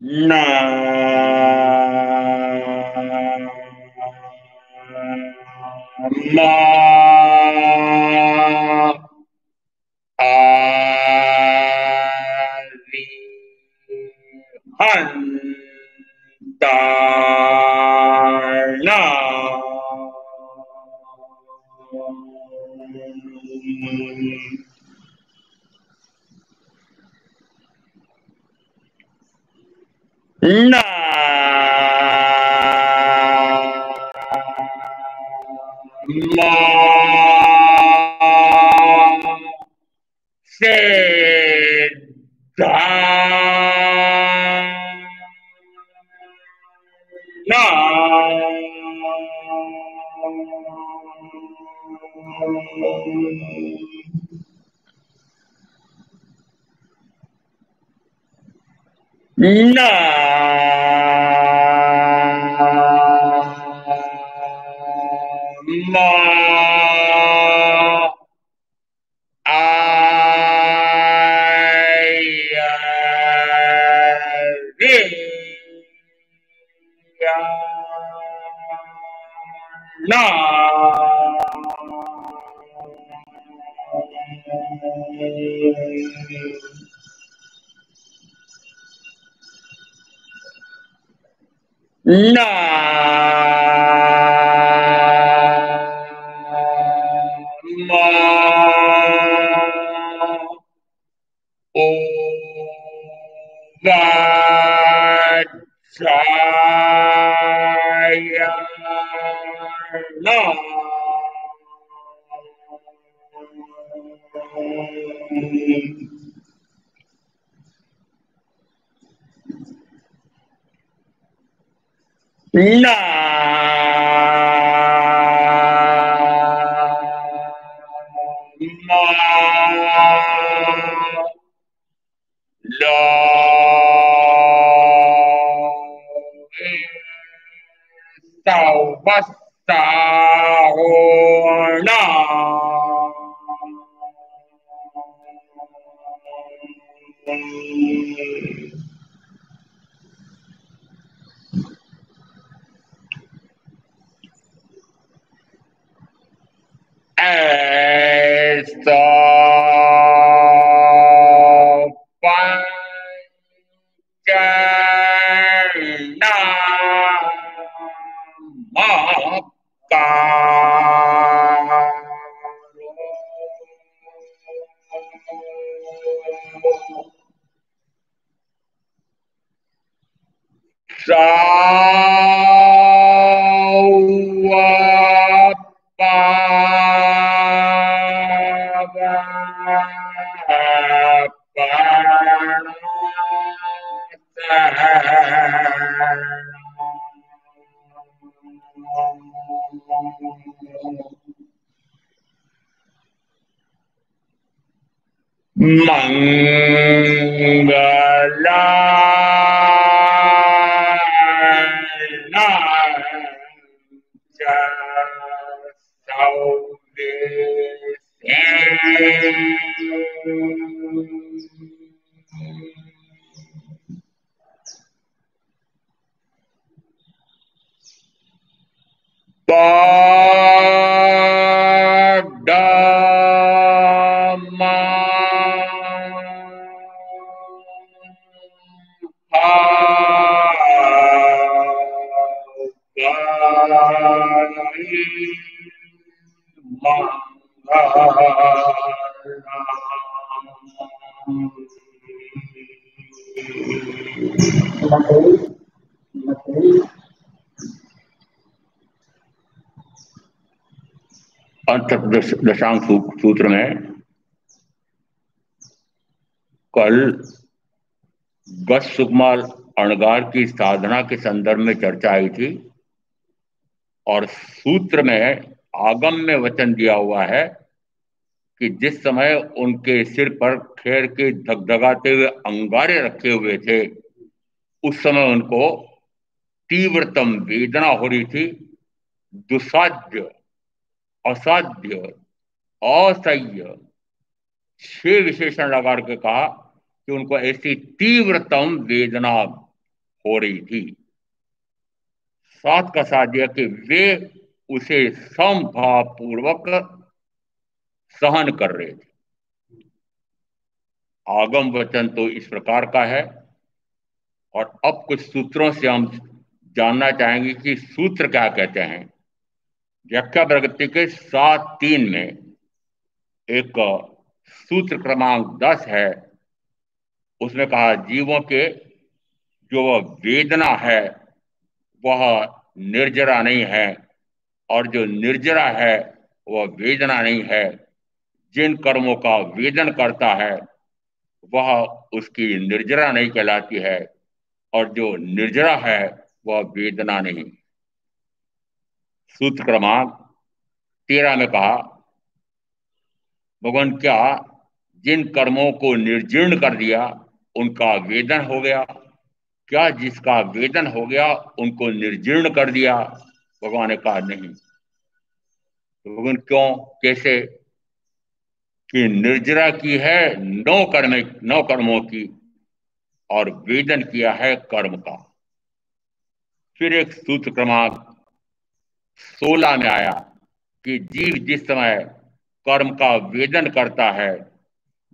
ना मा आरी हंताना ना मा ना मा आया रे ना ना मा ओ वाचाया ना ना मा लो बस्ता होना ऐसा पंचना दशांक सूत्र में कल गत सुकुमार अणगार की साधना के संदर्भ में चर्चा आई थी और सूत्र में आगम में वचन दिया हुआ है कि जिस समय उनके सिर पर खेर के धगधगाते हुए अंगारे रखे हुए थे उस समय उनको तीव्रतम वेदना हो रही थी। दुसाध्य, असाध्य, असह्य 6 विशेषण लगा के कहा कि उनको ऐसी तीव्रतम वेदना हो रही थी। साथ का साथ यह कि वे उसे समभावपूर्वक सहन कर रहे थे। आगम वचन तो इस प्रकार का है। और अब कुछ सूत्रों से हम जानना चाहेंगे कि सूत्र क्या कहते हैं। व्याख्या प्रगति के 7.3 में एक सूत्र क्रमांक 10 है। उसमें कहा जीवों के जो वेदना है वह निर्जरा नहीं है, और जो निर्जरा है वह वेदना नहीं है। जिन कर्मों का वेदन करता है वह उसकी निर्जरा नहीं कहलाती है, और जो निर्जरा है वह वेदना नहीं। सूत्र क्रमांक 13 में कहा भगवान क्या जिन कर्मों को निर्जीर्ण कर दिया उनका वेदन हो गया? क्या जिसका वेदन हो गया उनको निर्जीर्ण कर दिया? भगवान ने कहा नहीं। तो भगवान क्यों, कैसे? कि निर्जरा की है नौ कर्मों की, और वेदन किया है कर्म का। फिर एक सूत्र क्रमांक 16 में आया कि जीव जिस समय कर्म का वेदन करता है,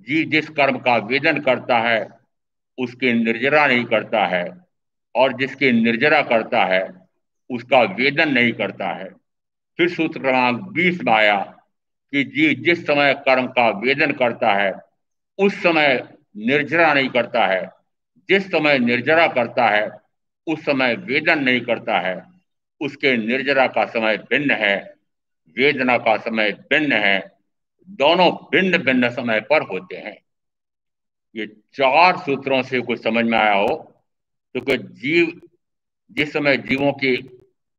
जीव जिस कर्म का वेदन करता है उसकी निर्जरा नहीं करता है, और जिसकी निर्जरा करता है उसका वेदन नहीं करता है। फिर सूत्र क्रमांक 20 में आया कि जीव जिस समय कर्म का वेदन करता है उस समय निर्जरा नहीं करता है, जिस समय निर्जरा करता है उस समय वेदन नहीं करता है। उसके निर्जरा का समय भिन्न है, वेदना का समय भिन्न है, दोनों भिन्न भिन्न समय पर होते हैं। ये 4 सूत्रों से कुछ समझ में आया हो तो कि जीव जिस समय जीवों की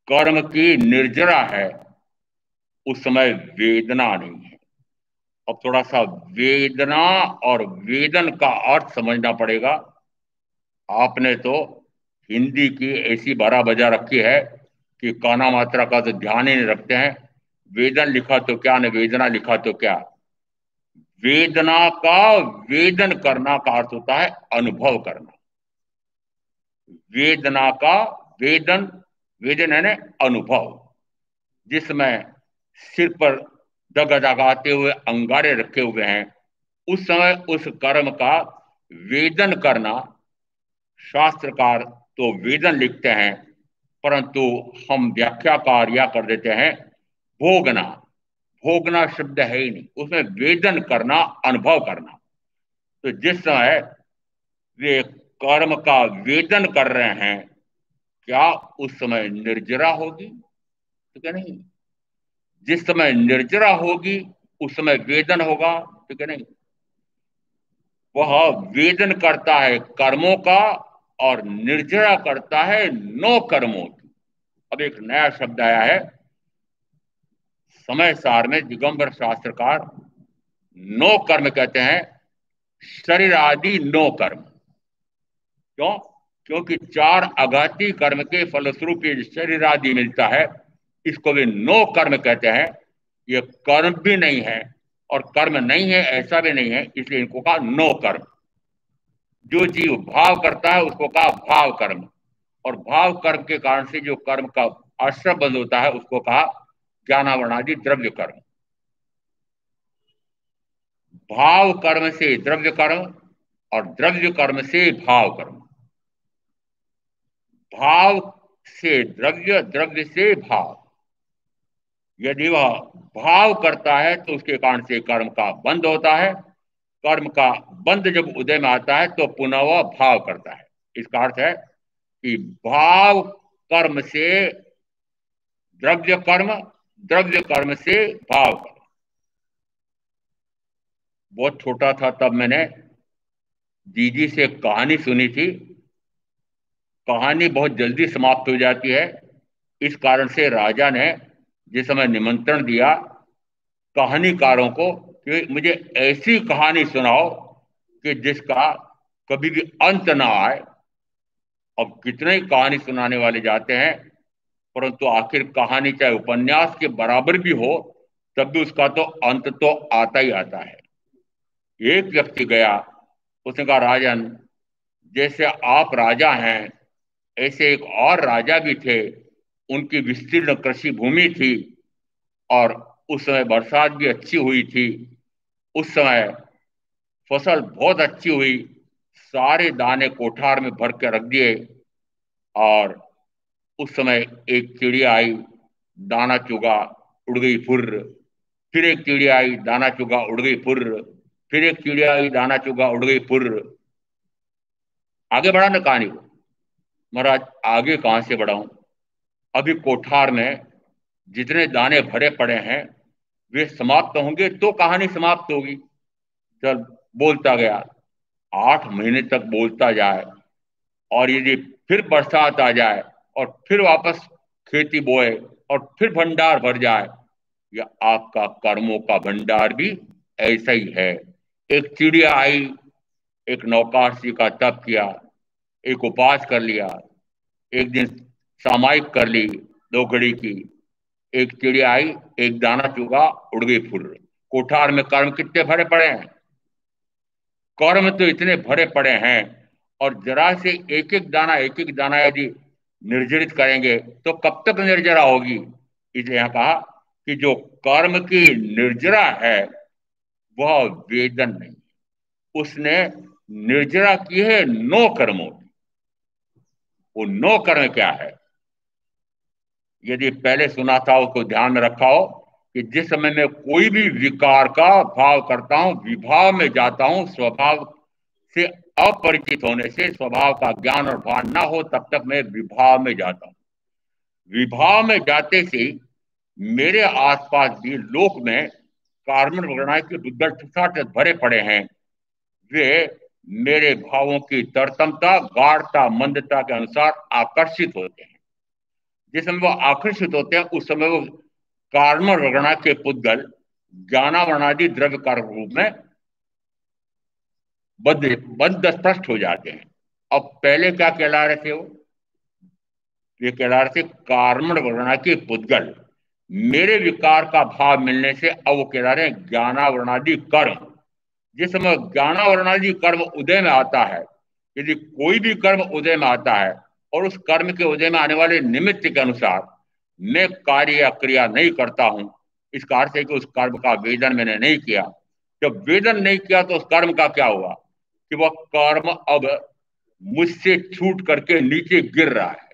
कर्म की निर्जरा है उस समय वेदना नहीं है। अब थोड़ा सा वेदना और वेदन का अर्थ समझना पड़ेगा। आपने तो हिंदी की ऐसी बारह बजा रखी है कि काना मात्रा का तो ध्यान ही नहीं रखते हैं। वेदन लिखा तो क्या, न वेदना लिखा तो क्या। वेदना का वेदन करना का अर्थ होता है अनुभव करना। वेदना का वेदन, वेदन है ना अनुभव। जिसमें सिर पर दगदगाते हुए अंगारे रखे हुए हैं उस समय उस कर्म का वेदन करना, शास्त्रकार तो वेदन लिखते हैं परंतु हम व्याख्याकार या कर देते हैं भोगना। भोगना शब्द है ही नहीं, उसमें वेदन करना, अनुभव करना। तो जिस समय वे कर्म का वेदन कर रहे हैं क्या उस समय निर्जरा होगी? तो क्या नहीं। जिस समय निर्जरा होगी उस समय वेदन होगा, तो क्या नहीं। वह वेदन करता है कर्मों का और निर्जरा करता है नौ कर्मों की। अब एक नया शब्द आया है समय सार में, दिगंबर शास्त्रकार नौ कर्म कहते हैं, शरीर आदि नौ कर्म। क्यों? क्योंकि 4 आघाती कर्म के फलस्वरूप ये शरीर आदि मिलता है, इसको वे नो कर्म कहते हैं। ये कर्म भी नहीं है और कर्म नहीं है ऐसा भी नहीं है, इसलिए इनको कहा नो कर्म। जो जीव भाव करता है उसको कहा भाव कर्म, और भाव कर्म के कारण से जो कर्म का आश्रय बंद होता है उसको कहा ज्ञानावरणादि द्रव्य कर्म। भाव कर्म से द्रव्य कर्म और द्रव्य कर्म से भाव कर्म। भाव से द्रव्य, द्रव्य से भाव। यदि वह भाव करता है तो उसके कारण से कर्म का बंद होता है। कर्म का बंद जब उदय में आता है तो पुनः वह भाव करता है। इसका अर्थ है कि भाव कर्म से द्रव्य कर्म, द्रव्य कर्म से भाव कर्म। बहुत छोटा था तब मैंने दीदी से कहानी सुनी थी। कहानी बहुत जल्दी समाप्त हो जाती है, इस कारण से राजा ने जिस समय निमंत्रण दिया कहानीकारों को कि मुझे ऐसी कहानी सुनाओ कि जिसका कभी भी अंत ना आए। अब कितने ही कहानी सुनाने वाले जाते हैं परंतु आखिर कहानी चाहे उपन्यास के बराबर भी हो तब भी उसका तो अंत तो आता ही आता है। एक व्यक्ति गया, उसने कहा राजन जैसे आप राजा हैं ऐसे एक और राजा भी थे, उनकी विस्तीर्ण कृषि भूमि थी और उस समय बरसात भी अच्छी हुई थी। उस समय फसल बहुत अच्छी हुई, सारे दाने कोठार में भर के रख दिए। और उस समय एक चिड़िया आई, दाना चुगा, उड़ गई फुर्र। फिर एक चिड़िया आई, दाना चुगा, उड़ गई फुर्र। फिर एक चिड़िया आई, दाना चुगा, उड़ गई फुर्र। आगे बढ़ा ना कहानी को। महाराज आगे कहां से बढ़ाऊं? अभी कोठार में जितने दाने भरे पड़े हैं वे समाप्त होंगे तो कहानी समाप्त होगी। चल, बोलता गया, 8 महीने तक बोलता जाए, और यदि फिर बरसात आ जाए और फिर वापस खेती बोए और फिर भंडार भर जाए, या आपका कर्मों का भंडार भी ऐसा ही है। एक चिड़िया आई, एक नौकाशी का तप किया, एक उपवास कर लिया, एक दिन सामायिक कर ली 2 घड़ी की। एक चिड़िया आई, एक दाना चुगा, उड़ गई फुर्र। कोठार में कर्म कितने भरे पड़े हैं? कर्म तो इतने भरे पड़े हैं, और जरा से एक एक दाना यदि निर्जरित करेंगे तो कब तक निर्जरा होगी? इसलिए यहां कहा कि जो कर्म की निर्जरा है वह वेदन नहीं, उसने निर्जरा की है नो कर्मों की। वो नो कर्म क्या है? यदि पहले सुना था उसको ध्यान में रखा हो कि जिस समय मैं कोई भी विकार का भाव करता हूं, विभाव में जाता हूं, स्वभाव से अपरिचित होने से, स्वभाव का ज्ञान और भान ना हो तब तक मैं विभाव में जाता हूं। विभाव में जाते से मेरे आसपास भी लोक में कार्बन वगैरह के बुद्धट भरे पड़े हैं। वे मेरे भावों की तरतमता, गाढ़ता, मंदता के अनुसार आकर्षित होते हैं। जिस समय वो आकर्षित होते हैं उस समय वो कार्म रगणा के पुद्गल ज्ञानावरणादि द्रव्य कार रूप में बद्ध स्पष्ट हो जाते हैं। अब पहले क्या कहला रहे थे वो? ये कहला रहे थे कार्मण वर्णा के पुद्गल। मेरे विकार का भाव मिलने से अब वो कहला रहे हैं ज्ञानावरणादि कर्म। जिस समय ज्ञानावरणादि कर्म उदय में आता है, यदि कोई भी कर्म उदय में आता है और उस कर्म के उदय में आने वाले निमित्त के अनुसार मैं कार्य या क्रिया नहीं करता हूं, इसका अर्थ है कि उस कर्म का वेदन मैंने नहीं किया। जब वेदन नहीं किया तो उस कर्म का क्या हुआ कि वह कर्म अब मुझसे छूट करके नीचे गिर रहा है।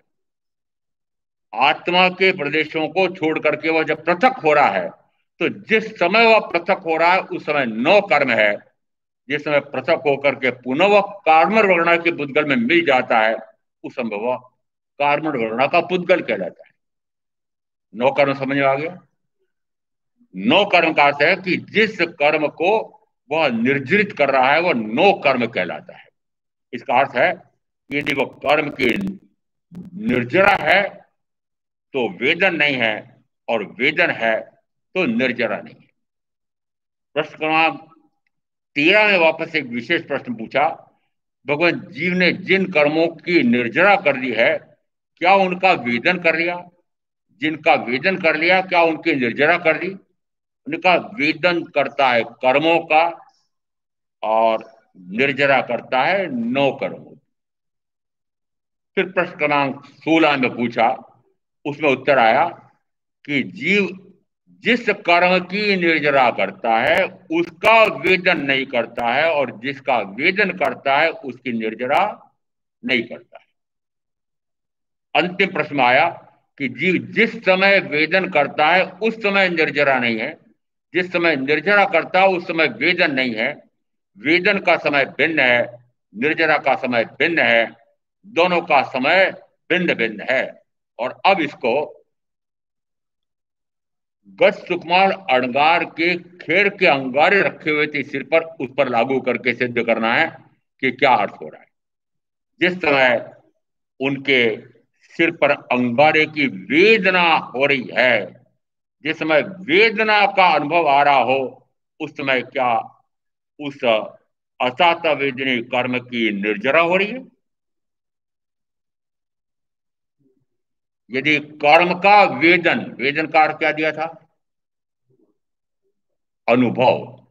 आत्मा के प्रदेशों को छोड़ करके वह जब पृथक हो रहा है, तो जिस समय वह पृथक हो रहा है उस समय नौ कर्म है। जिस समय पृथक होकर के पुनः वह कार्मण वर्णा के पुद्गल में मिल जाता है, उस समय वह कार्मण वर्णा का पुद्गल कहलाता है। नौ कर्म समझ में आ गया? नौ कर्म का अर्थ है कि जिस कर्म को वह निर्जरित कर रहा है वह नौ कर्म कहलाता है। इसका अर्थ है कि यदि वह कर्म की निर्जरा है तो वेदन नहीं है, और वेदन है तो निर्जरा नहीं है। प्रश्न क्रमांक 13 में वापस एक विशेष प्रश्न पूछा। भगवान जीव ने जिन कर्मों की निर्जरा कर दी है, क्या उनका वेदन कर लिया? जिनका वेदन कर लिया, क्या उनकी निर्जरा कर दी? उनका वेदन करता है कर्मों का, और निर्जरा करता है नौ कर्मों। फिर प्रश्न क्रमांक 16 में पूछा, उसमें उत्तर आया कि जीव जिस कर्म की निर्जरा करता है उसका वेदन नहीं करता है, और जिसका वेदन करता है उसकी निर्जरा नहीं करता है। अंतिम प्रश्न आया कि जीव जिस समय वेदन करता है उस समय निर्जरा नहीं है, जिस समय निर्जरा करता है उस समय वेदन नहीं है। वेदन का समय भिन्न है, निर्जरा का समय भिन्न है, दोनों का समय भिन्न भिन्न है। और अब इसको गज सुकुमार अणगार के खेर के अंगारे रखे हुए थे सिर पर, उस पर लागू करके सिद्ध करना है कि क्या अर्थ हो रहा है। जिस समय उनके सिर पर अंगारे की वेदना हो रही है, जिस समय वेदना का अनुभव आ रहा हो, उस समय क्या उस असात वेदनी कर्म की निर्जरा हो रही है? यदि कर्म का वेदन, वेदन का अर्थ क्या दिया था? अनुभव।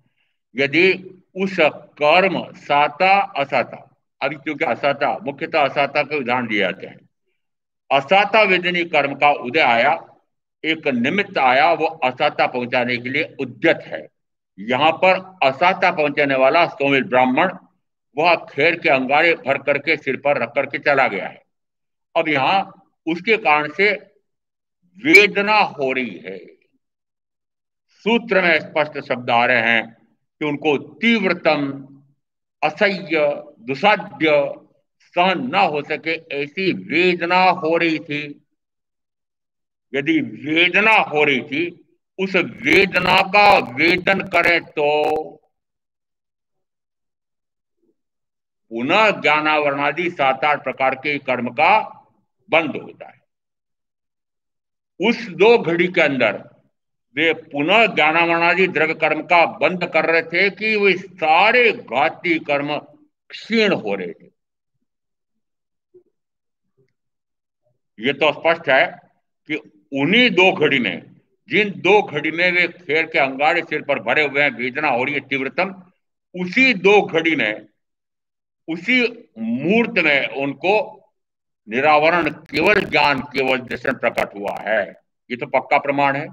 यदि उस कर्म साता असाता, अभी क्योंकि असाता मुख्यतः असाता के उदाहरण दिए जाते हैं, असाता वेदनी कर्म का उदय आया, एक निमित्त आया, वो असाता पहुंचाने के लिए उद्यत है। यहां पर असाता पहुंचाने वाला सोमिल ब्राह्मण वह खेर के अंगारे भर करके सिर पर रख करके चला गया है। अब यहां उसके कारण से वेदना हो रही है। सूत्र में स्पष्ट शब्द आ रहे हैं कि उनको तीव्रतम, असह्य, दुसाध्य, सहन न हो सके ऐसी वेदना हो रही थी। यदि वेदना हो रही थी, उस वेदना का वेदन करें तो पुनः ज्ञानावरणादि 7-8 प्रकार के कर्म का बंद होता है। उस 2 घड़ी के अंदर वे पुनः ज्ञानावरणादि द्रव्य कर्म का बंद कर रहे थे कि वे सारे घाती कर्म क्षीण हो रहे थे। ये तो स्पष्ट है कि उन्हीं 2 घड़ी में, जिन 2 घड़ी में वे खेर के अंगारे सिर पर भरे हुए हैं, वेदना हो रही है तीव्रतम, उसी 2 घड़ी में, उसी मुहूर्त में उनको निरावरण, केवल ज्ञान, केवल दर्शन प्रकट हुआ है। ये तो पक्का प्रमाण है।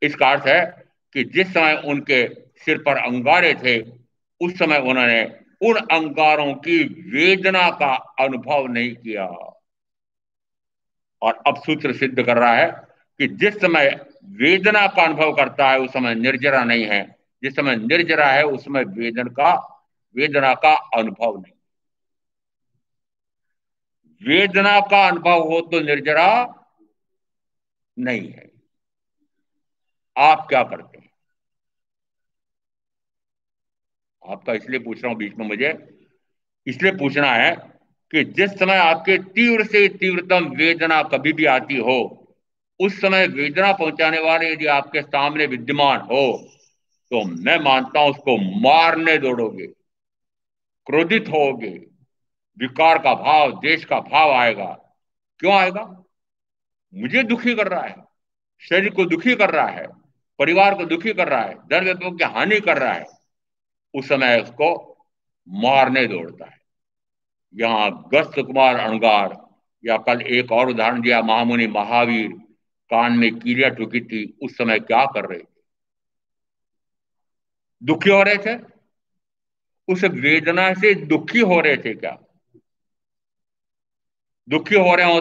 इसका अर्थ है कि जिस समय उनके सिर पर अंगारे थे, उस समय उन्होंने उन अंगारों की वेदना का अनुभव नहीं किया। और अब सूत्र सिद्ध कर रहा है कि जिस समय वेदना का अनुभव करता है, उस समय निर्जरा नहीं है। जिस समय निर्जरा है, उस समय वेदना का अनुभव नहीं। वेदना का अनुभव हो तो निर्जरा नहीं है। आप क्या करते हैं? आपका इसलिए पूछ रहा हूं बीच में, मुझे इसलिए पूछना है कि जिस समय आपके तीव्र से तीव्रतम वेदना कभी भी आती हो, उस समय वेदना पहुंचाने वाले यदि आपके सामने विद्यमान हो, तो मैं मानता हूं उसको मारने दौड़ोगे, क्रोधित होगे, विकार का भाव, देश का भाव आएगा। क्यों आएगा? मुझे दुखी कर रहा है, शरीर को दुखी कर रहा है, परिवार को दुखी कर रहा है, धन वैभव की हानि कर रहा है। उस समय उसको मारने दौड़ता है। यहां गस्त कुमार अणगार, या कल एक और उदाहरण दिया, महामुनि महावीर कान में कीलियां ठुकी थी, उस समय क्या कर रहे थे? दुखी हो रहे थे। उस वेदना से दुखी हो रहे थे क्या? दुखी हो रहे हो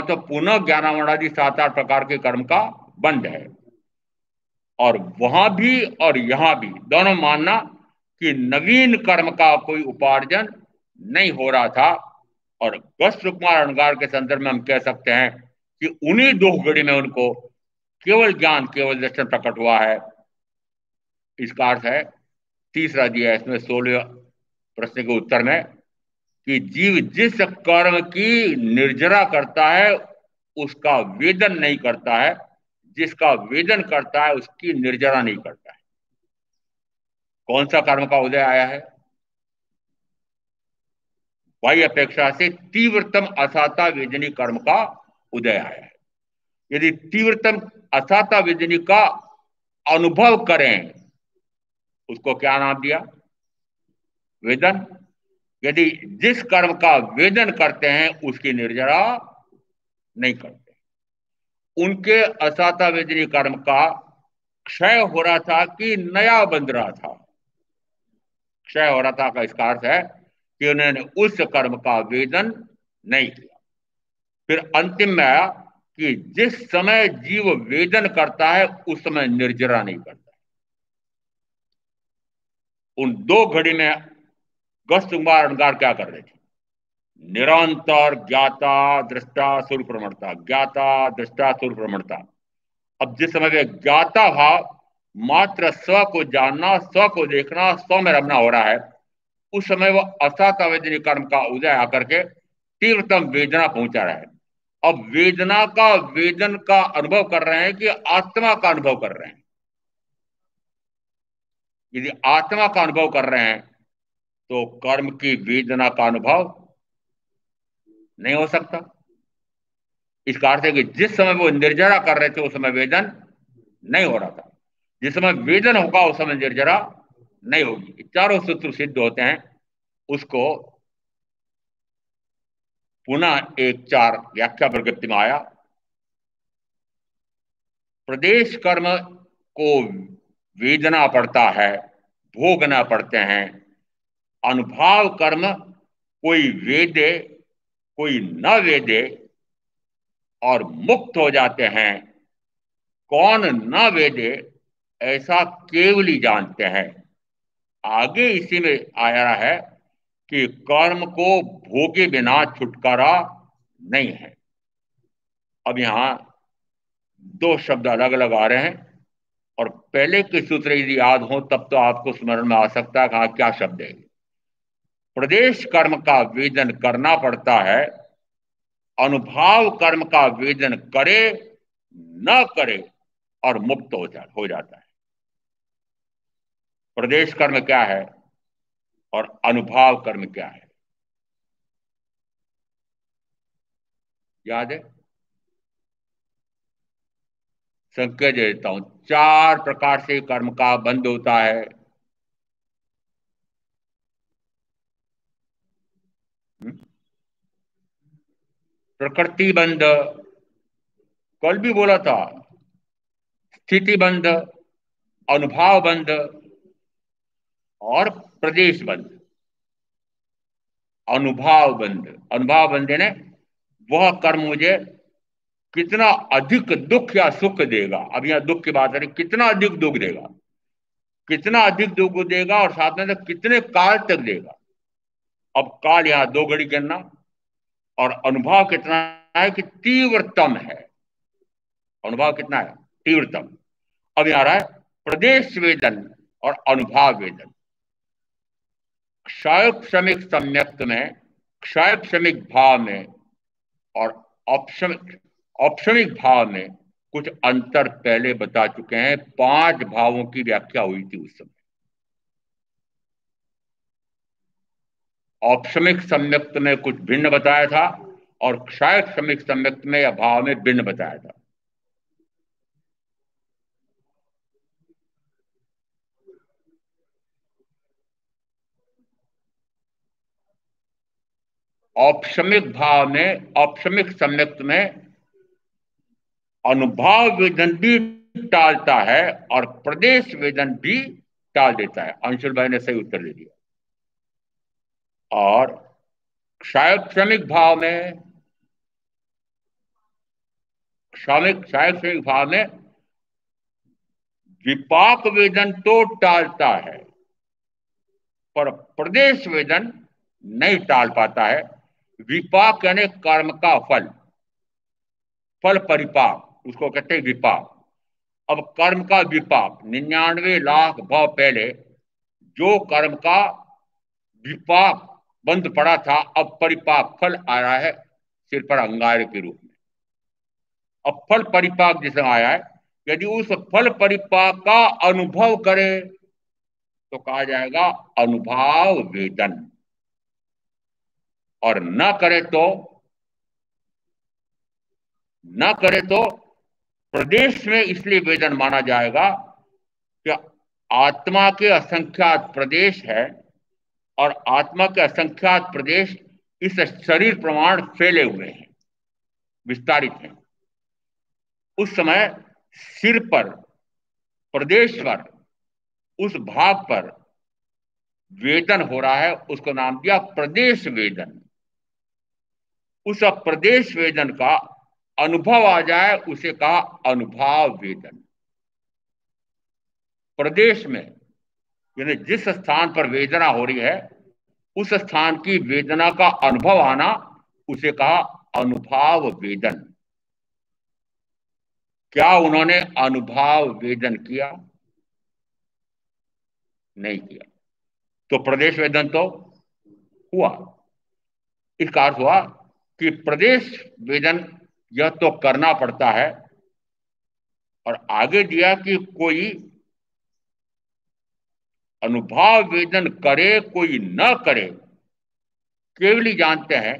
तो पुनः ज्ञानावरणादि 7-8 प्रकार के कर्म का बंध है। और वहां भी और यहां भी दोनों मानना कि नवीन कर्म का कोई उपार्जन नहीं हो रहा था। और गस्त कुमार अणगार के संदर्भ में हम कह सकते हैं कि उन्हीं 2 घड़ी में उनको केवल ज्ञान, केवल दर्शन प्रकट हुआ है। इसका अर्थ है, तीसरा दिया है इसमें 16वें प्रश्न के उत्तर में, कि जीव जिस कर्म की निर्जरा करता है, उसका वेदन नहीं करता है। जिसका वेदन करता है, उसकी निर्जरा नहीं करता है। कौन सा कर्म का उदय आया है? बाह्य अपेक्षा से तीव्रतम असाता वेदनी कर्म का उदय आया है। यदि तीव्रतम असाता वेदनी का अनुभव करें, उसको क्या नाम दिया? वेदन। यदि जिस कर्म का वेदन करते हैं, उसकी निर्जरा नहीं करते। उनके असाता वेदनी कर्म का क्षय हो रहा था कि नया बन रहा था? क्षय हो रहा था का इसका अर्थ है कि उन्होंने उस कर्म का वेदन नहीं किया। फिर अंतिम में आया कि जिस समय जीव वेदन करता है, उस समय निर्जरा नहीं करता। उन 2 घड़ी में गस्त कुमार अणगार क्या कर रहे थे? निरंतर ज्ञाता दृष्टा स्वरूप प्रमणता, ज्ञाता दृष्टा स्वरूप प्रमणता। अब जिस समय वे ज्ञाता भाव, मात्र स्व को जानना, स्व को देखना, स्व में रमना हो रहा है, उस समय वह असात अवेदनी कर्म का उदय आकर के तीव्रतम वेदना पहुंचा रहा है। अब वेदना का वेदन का अनुभव कर रहे हैं कि आत्मा का अनुभव कर रहे हैं? यदि आत्मा का अनुभव कर रहे हैं, तो कर्म की वेदना का अनुभव नहीं हो सकता। इसका अर्थ है कि जिस समय वो निर्जरा कर रहे थे, उस समय वेदन नहीं हो रहा था। जिस समय वेदन होगा, उस समय निर्जरा नहीं होगी। चारों सूत्र सिद्ध होते हैं। उसको पुनः एक चार व्याख्या प्रकृति में आया। प्रदेश कर्म को वेदना पड़ता है, भोगना पड़ते हैं। अनुभाव कर्म कोई वेदे कोई न वेदे और मुक्त हो जाते हैं। कौन न वेदे ऐसा केवल ही जानते हैं। आगे इसी में आया है कि कर्म को भोगे बिना छुटकारा नहीं है। अब यहां दो शब्द अलग अलग आ रहे हैं, और पहले के सूत्र यदि याद हो तब तो आपको स्मरण में आ सकता है कहा क्या शब्द है। प्रदेश कर्म का वेदन करना पड़ता है, अनुभाव कर्म का वेदन करे न करे और मुक्त हो जाता है। प्रदेश कर्म क्या है और अनुभाव कर्म क्या है, याद है? संकेत दे देता हूं। चार प्रकार से कर्म का बंध होता है। प्रकृति बंध, कल भी बोला था। स्थिति बंध, अनुभाव बंध और प्रदेश बंध। अनुभाव बंध ने वह कर्म मुझे कितना अधिक दुख या सुख देगा। अब यहां दुख की बात है, कितना अधिक दुख देगा, कितना अधिक दुख देगा और साथ में कितने काल तक देगा। अब काल यहां दो घड़ी करना, और अनुभव कितना है कि तीव्रतम है। अनुभव कितना है? तीव्रतम। अब यहां आ रहा है प्रदेश वेदन और अनुभाव वेदन। क्षयक्षमिक सम्यक्त में, क्षयक्षमिक भाव में और औपशमिक औपशमिक भाव में कुछ अंतर पहले बता चुके हैं। 5 भावों की व्याख्या हुई थी उस समय। औपशमिक सम्यक्त में कुछ भिन्न बताया था और क्षयक्षमिक सम्यक्त में या भाव में भिन्न बताया था। औपशमिक भाव में, औपशमिक सम्यक्त में अनुभाव वेदन भी टालता है और प्रदेश वेदन भी टाल देता है। अंशुल भाई ने सही उत्तर दे दिया। और क्षयक्षमिक भाव में, क्षयक्षमिक भाव में विपाक वेदन तो टालता है पर प्रदेश वेदन नहीं टाल पाता है। विपाक यानी कर्म का फल, फल परिपाक, उसको कहते हैं विपाक। अब कर्म का विपाक 99 लाख भाव पहले जो कर्म का विपाक बंद पड़ा था, अब परिपाक फल आ रहा है सिर पर अंगार के रूप में। अब फल परिपाक जिसमें आया है, यदि उस फल परिपाक का अनुभव करे तो कहा जाएगा अनुभाव वेदन, और न करे तो प्रदेश में इसलिए वेदन माना जाएगा कि आत्मा के असंख्यात प्रदेश है, और आत्मा के असंख्यात प्रदेश इस शरीर प्रमाण फैले हुए हैं, विस्तारित हैं। उस समय सिर पर, प्रदेश पर, उस भाग पर वेदन हो रहा है, उसको नाम दिया प्रदेश वेदन। उस प्रदेश वेदन का अनुभव आ जाए उसे कहा अनुभाव वेदन। प्रदेश में यानी जिस स्थान पर वेदना हो रही है उस स्थान की वेदना का अनुभव आना उसे कहा अनुभाव वेदन। क्या उन्होंने अनुभाव वेदन किया? नहीं किया। तो प्रदेश वेदन तो हुआ। इसका अर्थ हुआ कि प्रदेश वेदन यह तो करना पड़ता है, और आगे दिया कि कोई अनुभाव वेदन करे कोई न करे, केवल जानते हैं,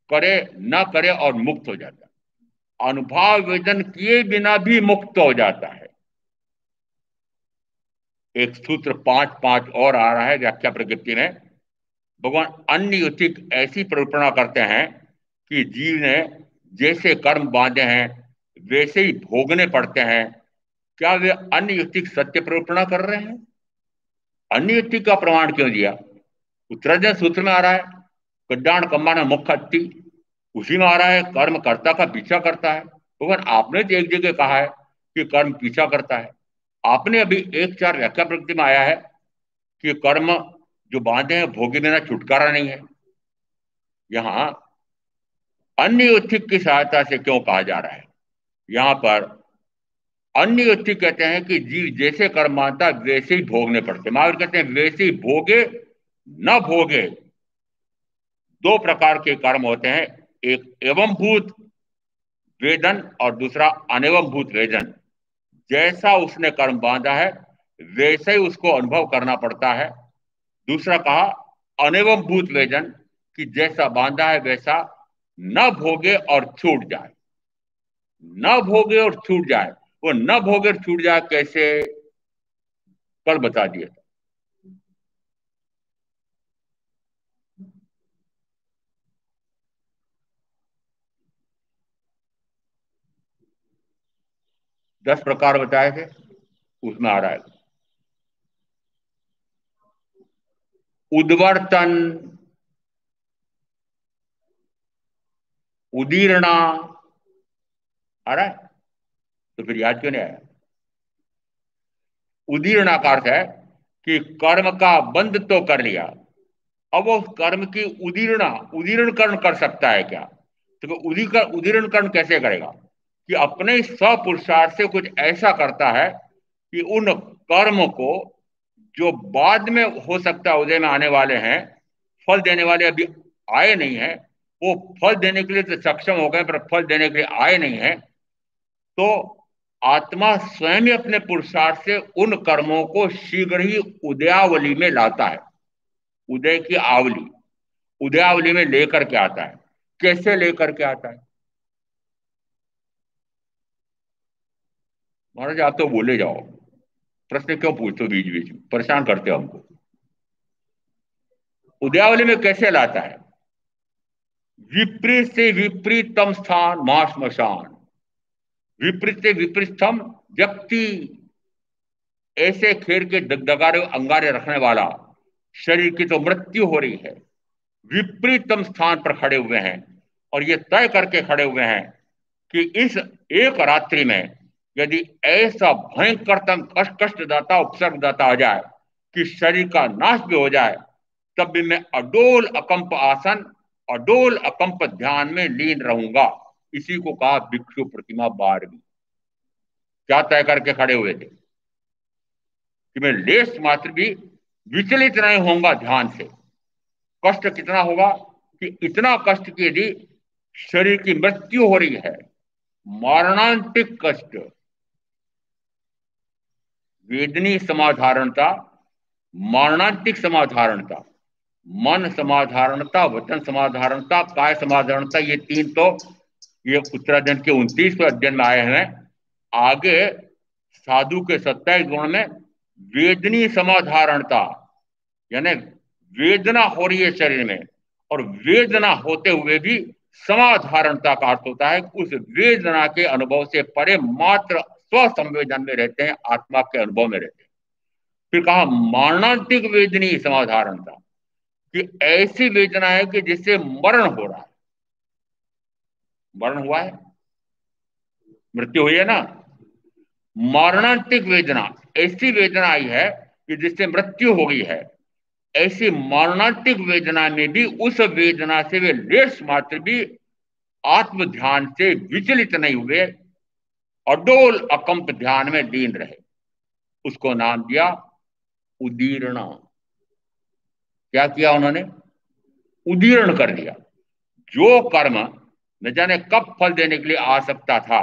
करे न करे और मुक्त हो जाता है। अनुभाव वेदन किए बिना भी मुक्त हो जाता है। एक सूत्र 5-5 और आ रहा है व्याख्या प्रकृति में। भगवान अन्य युतिक ऐसी प्ररूपणा करते हैं कि जीव ने जैसे कर्म बांधे हैं वैसे ही भोगने पड़ते हैं, क्या वे अनैतिक सत्य प्रवर्तना कर रहे हैं? अनैतिक का प्रमाण क्यों दिया? उत्तरार्जुन सूत्र में आ रहा है, कड्डाण कम्बान मुख अत्ति, उसी में आ रहा है कर्म कर्ता का पीछा करता है। भगवान आपने तो एक जगह कहा है कि कर्म पीछा करता है। आपने अभी 1:4 व्याख्या प्रकृति में आया है कि कर्म जो बांधे हैं भोगे बिना छुटकारा नहीं है। यहां अन्य की सहायता से क्यों कहा जा रहा है? यहां पर अन्य कहते हैं कि जीव जैसे कर्म मानता है वैसे ही भोगने पड़ते। महावीर कहते हैं वैसे ही भोगे न भोगे। दो प्रकार के कर्म होते हैं, एक एवं भूत वेदन और दूसरा अनेवम भूत वेदन। जैसा उसने कर्म बांधा है वैसे ही उसको अनुभव करना पड़ता है। दूसरा कहा अनेवम भूत वेदन, कि जैसा बांधा है वैसा न भोगे और छूट जाए। न भोगे और छूट जाए, वो न भोगे और छूट जाए कैसे, कल बता दिए। 10 प्रकार बताए थे, उसमें आ रहा है उद्वर्तन, उदीर्णा। आ रहा है? तो फिर याद क्यों नहीं आया? उदीर्णा का अर्थ है कि कर्म का बंध तो कर लिया, अब वो कर्म की उदीर्णा, उदीर्णकरण कर सकता है क्या? तो उदीर्णकरण कैसे करेगा? कि अपने स्वपुरुषार्थ से कुछ ऐसा करता है कि उन कर्म को जो बाद में हो सकता है उदय में आने वाले हैं, फल देने वाले अभी आए नहीं है, वो फल देने के लिए तो सक्षम हो गए पर फल देने के लिए आए नहीं है, तो आत्मा स्वयं ही अपने पुरुषार्थ से उन कर्मों को शीघ्र ही उदयावली में लाता है। उदय की आवली, उदयावली में लेकर के आता है। कैसे लेकर के आता है? महाराज आप तो बोले जाओ, प्रश्न क्यों पूछते हो, बीच बीच में परेशान करते हो हमको। उदयावली में कैसे लाता है? विपरीत से विपरीतम स्थान महाश्मशान, विपरीत से विपरीत स्थम व्यक्ति, ऐसे खेर के दगदगारे अंगारे रखने वाला शरीर की तो मृत्यु हो रही है, विपरीतम स्थान पर खड़े हुए हैं और ये तय करके खड़े हुए हैं कि इस एक रात्रि में यदि ऐसा भयंकरतम कष्टदाता उपसर्गदाता आ जाए कि शरीर का नाश भी हो जाए, तब भी मैं अडोल अकंप आसन, अडोल अकंप ध्यान में लीन रहूंगा। इसी को कहा भिक्षु प्रतिमा 12वीं। क्या तय करके खड़े हुए थे? कि मैं लेस मात्र भी विचलित नहीं होऊंगा ध्यान से। कष्ट कितना होगा? कि इतना कष्ट कि यदि शरीर की मृत्यु हो रही है, मरणांतिक कष्ट, वेदनी समाधारणता, मरणांतिक समाधारणता, मन समाधारणता, वचन समाधारणता, काय समाधारणता, ये तीन तो ये उत्तराखंड के 29वें अध्ययन में आए हैं। आगे साधु के 27 गुण में वेदनी समाधारणता, यानी वेदना हो रही है शरीर में और वेदना होते हुए भी समाधारणता का अर्थ होता है उस वेदना के अनुभव से परे मात्र स्व संवेदन में रहते हैं, आत्मा के अनुभव में रहते हैं। फिर कहा मरणांतिक वेदनी समाधारणता, कि ऐसी वेदना है कि जिससे मरण हो रहा है। मरण हुआ है, मृत्यु हुई है ना। मरणांतिक वेदना, ऐसी वेदना आई है कि जिससे मृत्यु हो गई है। ऐसी मरणांतिक वेदना में भी उस वेदना से वे लेश मात्र भी आत्म ध्यान से विचलित नहीं हुए, अडोल अकंप ध्यान में लीन रहे। उसको नाम दिया उदीर्ण। क्या किया उन्होंने? उदीर्ण कर दिया। जो कर्म न जाने कब फल देने के लिए आ सकता था,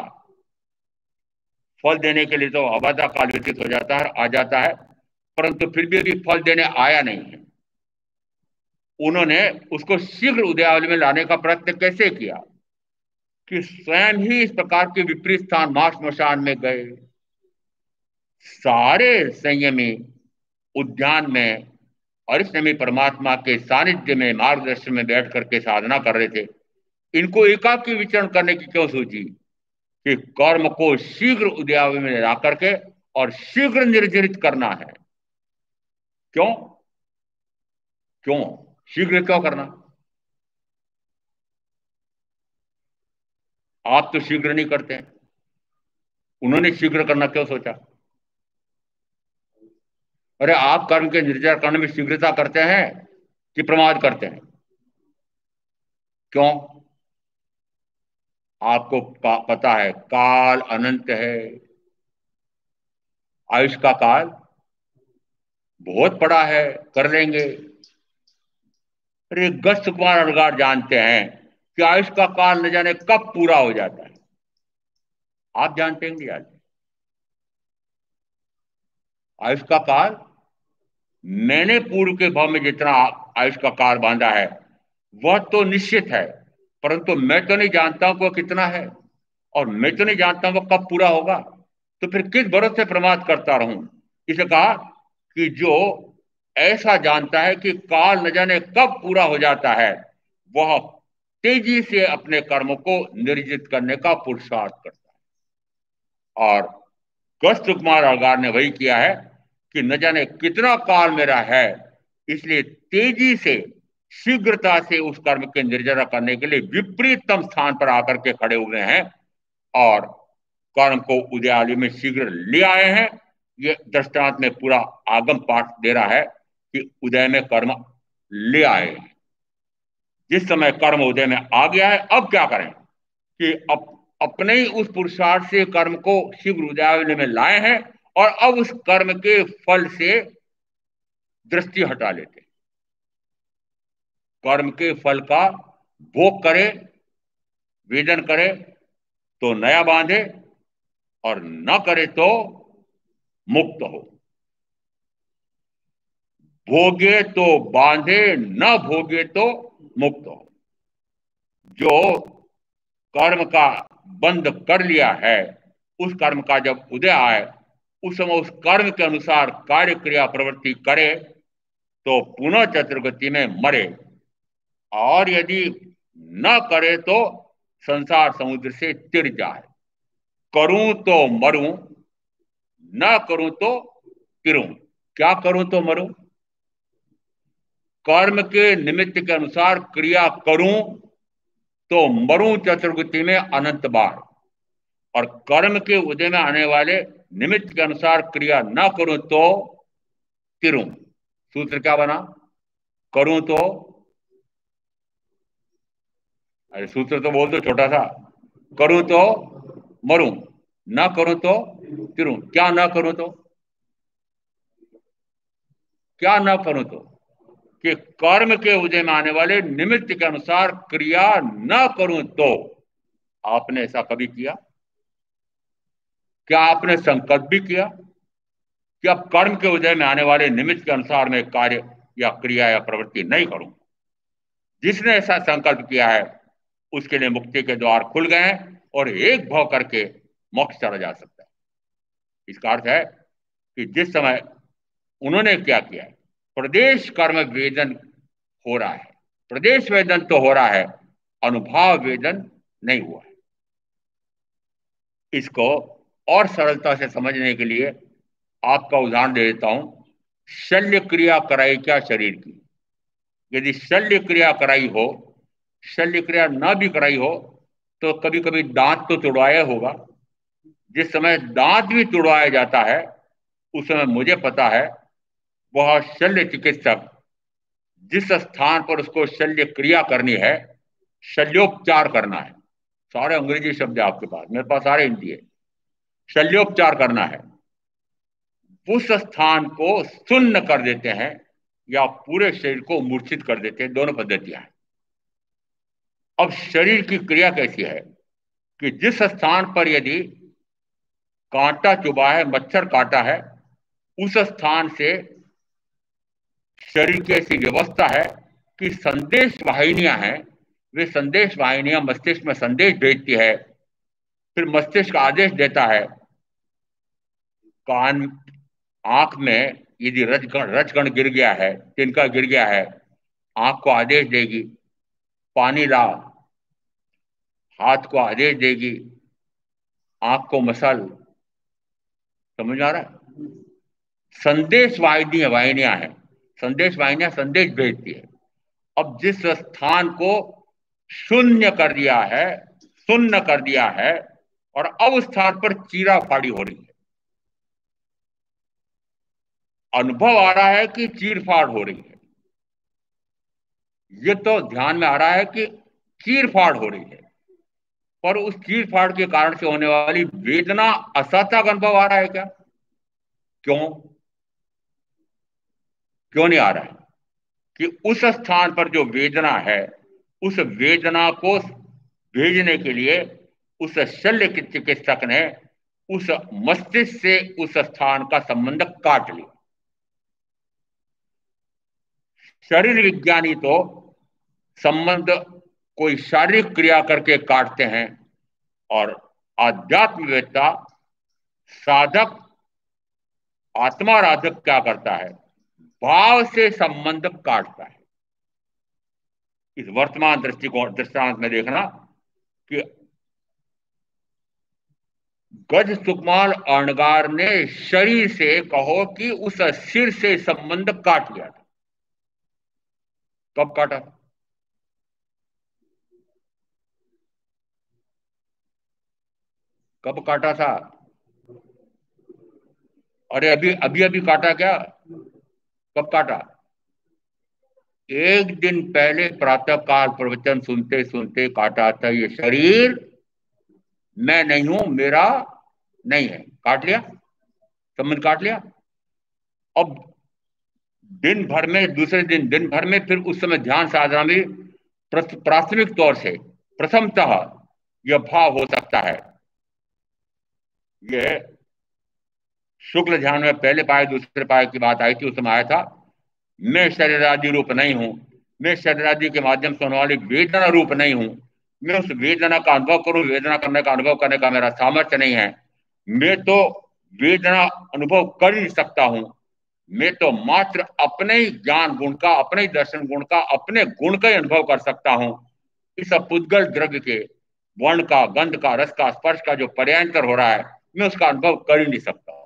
फल देने के लिए तो अबाधा काल व्यतीत हो जाता है, आ जाता है, परंतु फिर भी अभी फल देने आया नहीं है, उन्होंने उसको शीघ्र उदयावली में लाने का प्रयत्न कैसे किया? कि स्वयं ही इस प्रकार के विपरीत स्थान महाश्मशान में गए। सारे संयमी उद्यान में और इस समय परमात्मा के सानिध्य में मार्गदर्शन में बैठ करके साधना कर रहे थे। इनको एकाकी विचरण करने की क्यों सोची कि कर्म को शीघ्र उद्यावे में ला करके और शीघ्र निर्जरित करना है। क्यों क्यों शीघ्र क्यों करना? आप तो शीघ्र नहीं करते हैं, उन्होंने शीघ्र करना क्यों सोचा? अरे आप कर्म के निर्जर करने में शीघ्रता करते हैं कि प्रमाद करते हैं? क्यों? आपको पता है काल अनंत है, आयुष का काल बहुत बड़ा है, कर लेंगे। अरे गस्त कुमार अड़गार जानते हैं कि आयुष का काल न जाने कब पूरा हो जाता है। आप जानते हैं? जानते? आयुष का काल मैंने पूर्व के भाव में जितना आयुष का काल बांधा है वह तो निश्चित है, परंतु मैं तो नहीं जानता हूं कि वह कितना है, और मैं तो नहीं जानता हूं वह कब पूरा होगा। तो फिर किस भरोसे प्रमाद करता रहूं? इसलिए कहा कि जो ऐसा जानता है कि काल न जाने कब पूरा हो जाता है, वह तेजी से अपने कर्म को निर्जित करने का पुरुषार्थ करता है। और गस्त कुमार अगार ने वही किया है कि न जाने कितना काल मेरा है, इसलिए तेजी से शीघ्रता से उस कर्म के निर्जरा करने के लिए विपरीततम स्थान पर आकर के खड़े हुए हैं और कर्म को उदयालय में शीघ्र ले आए हैं। ये दृष्टांत में पूरा आगम पाठ दे रहा है कि उदय में कर्म ले आए हैं। जिस समय कर्म उदय में आ गया है, अब क्या करें कि अपने ही उस पुरुषार्थ से कर्म को शीघ्र उदयालय में लाए हैं और अब उस कर्म के फल से दृष्टि हटा लेते हैं। कर्म के फल का भोग करे, वेदन करे तो नया बांधे, और न करे तो मुक्त हो। भोगे तो बांधे, न भोगे तो मुक्त हो। जो कर्म का बंध कर लिया है, उस कर्म का जब उदय आए, उस समय उस कर्म के अनुसार कार्य क्रिया प्रवृत्ति करे तो पुनः चतुर्गति में मरे, और यदि न करे तो संसार समुद्र से तिर जाए। करूं तो मरूं, न करूं तो तिरूं। क्या करूं तो मरूं? कर्म के निमित्त के अनुसार क्रिया करूं तो मरूं चतुर्गति में अनंत बार, और कर्म के उदय में आने वाले निमित्त के अनुसार क्रिया न करूं तो तिरूं। सूत्र क्या बना? करूं तो, अरे सूत्र तो बोल दो छोटा सा। करूं तो मरूं, ना करूं तो तिरूं। क्या ना करूं तो? क्या ना करूं तो कि कर्म के उदय में आने वाले निमित्त के अनुसार क्रिया न करूं तो। आपने ऐसा कभी किया? क्या आपने संकल्प भी किया कि अब कर्म के उदय में आने वाले निमित्त के अनुसार मैं कार्य या क्रिया या प्रवृत्ति नहीं करूं? जिसने ऐसा संकल्प किया है उसके लिए मुक्ति के द्वार खुल गए हैं और एक भाव करके मोक्ष चला जा सकता है। इसका अर्थ है कि जिस समय उन्होंने क्या किया है, प्रदेश कर्म वेदन हो रहा है, प्रदेश वेदन तो हो रहा है, अनुभाव वेदन नहीं हुआ है। इसको और सरलता से समझने के लिए आपका उदाहरण दे देता हूं। शल्य क्रिया कराई क्या शरीर की? यदि शल्य क्रिया कराई हो, शल्य क्रिया ना भी कराई हो, तो कभी कभी दांत तो तुड़वाया होगा। जिस समय दांत भी तुड़वाया जाता है उस समय मुझे पता है वह शल्य चिकित्सक जिस स्थान पर उसको शल्य क्रिया करनी है, शल्योपचार करना है। सारे अंग्रेजी शब्द है आपके पास, मेरे पास सारे हिंदी है। शल्योपचार करना है, उस स्थान को सुन्न कर देते हैं या पूरे शरीर को मूर्छित कर देते हैं। दोनों पद्धतियां हैं। अब शरीर की क्रिया कैसी है कि जिस स्थान पर यदि कांटा चुभा है, मच्छर काटा है, उस स्थान से शरीर की ऐसी व्यवस्था है कि संदेश वाहिनियां हैं, वे संदेश वाहिनियां मस्तिष्क में संदेश भेजती है, फिर मस्तिष्क आदेश देता है। कान, आंख में यदि रजकण गिर गया है, तिनका गिर गया है, आंख को आदेश देगी पानी लाओ, हाथ को आदेश देगी, आंख को मसल। समझ आ रहा है? संदेश वाहिनियां हैं, संदेश वाहिनियां संदेश भेजती है। अब जिस स्थान को शून्य कर दिया है, शून्य कर दिया है, और अब उस स्थान पर चीरा फाड़ी हो रही है। अनुभव आ रहा है कि चीर फाड़ हो रही है, ये तो ध्यान में आ रहा है कि चीर फाड़ हो रही है, पर उस चीर फाड़ के कारण से होने वाली वेदना असहजक अनुभव आ रहा है क्या? क्यों? क्यों नहीं आ रहा है? कि उस स्थान पर जो वेदना है, उस वेदना को भेजने के लिए उस शल्य चिकित्सक ने उस मस्तिष्क से उस स्थान का संबंध काट लिया। शरीर विज्ञानी तो संबंध कोई शारीरिक क्रिया करके काटते हैं, और आध्यात्मवेत्ता, साधक, आत्माराधक क्या करता है? भाव से संबंध काटता है। इस वर्तमान दृष्टिकोण दृष्टांत में देखना कि गज सुकमाल अणगार ने शरीर से कहो कि उस सिर से संबंध काट लिया था। कब काटा? कब काटा था? अरे अभी अभी अभी काटा क्या? कब काटा? एक दिन पहले प्रातः काल प्रवचन सुनते सुनते काटा था। ये शरीर मैं नहीं हूं, मेरा नहीं है, काट लिया, संबंध काट लिया। अब दिन भर में, दूसरे दिन दिन भर में, फिर उस समय ध्यान साधना में प्राथमिक तौर से प्रथमतः यह भाव हो सकता है। यह शुक्ल ध्यान में पहले पाए दूसरे पाए की बात आई थी, उस समय आया था, मैं शरीरादि रूप नहीं हूं, मैं शरीरादि के माध्यम से होने वाली वेदना रूप नहीं हूं, मैं उस वेदना का अनुभव करूं, वेदना करने का अनुभव करने का मेरा सामर्थ्य नहीं है, मैं तो वेदना अनुभव कर ही नहीं सकता हूं, मैं तो मात्र अपने ही ज्ञान गुण का, अपने ही दर्शन गुण का, अपने गुण का ही अनुभव कर सकता हूं। इस पुद्गल द्रव्य के वर्ण का, गंध का, रस का, स्पर्श का जो पर्यांतर हो रहा है, मैं उसका अनुभव कर ही नहीं सकता हूं।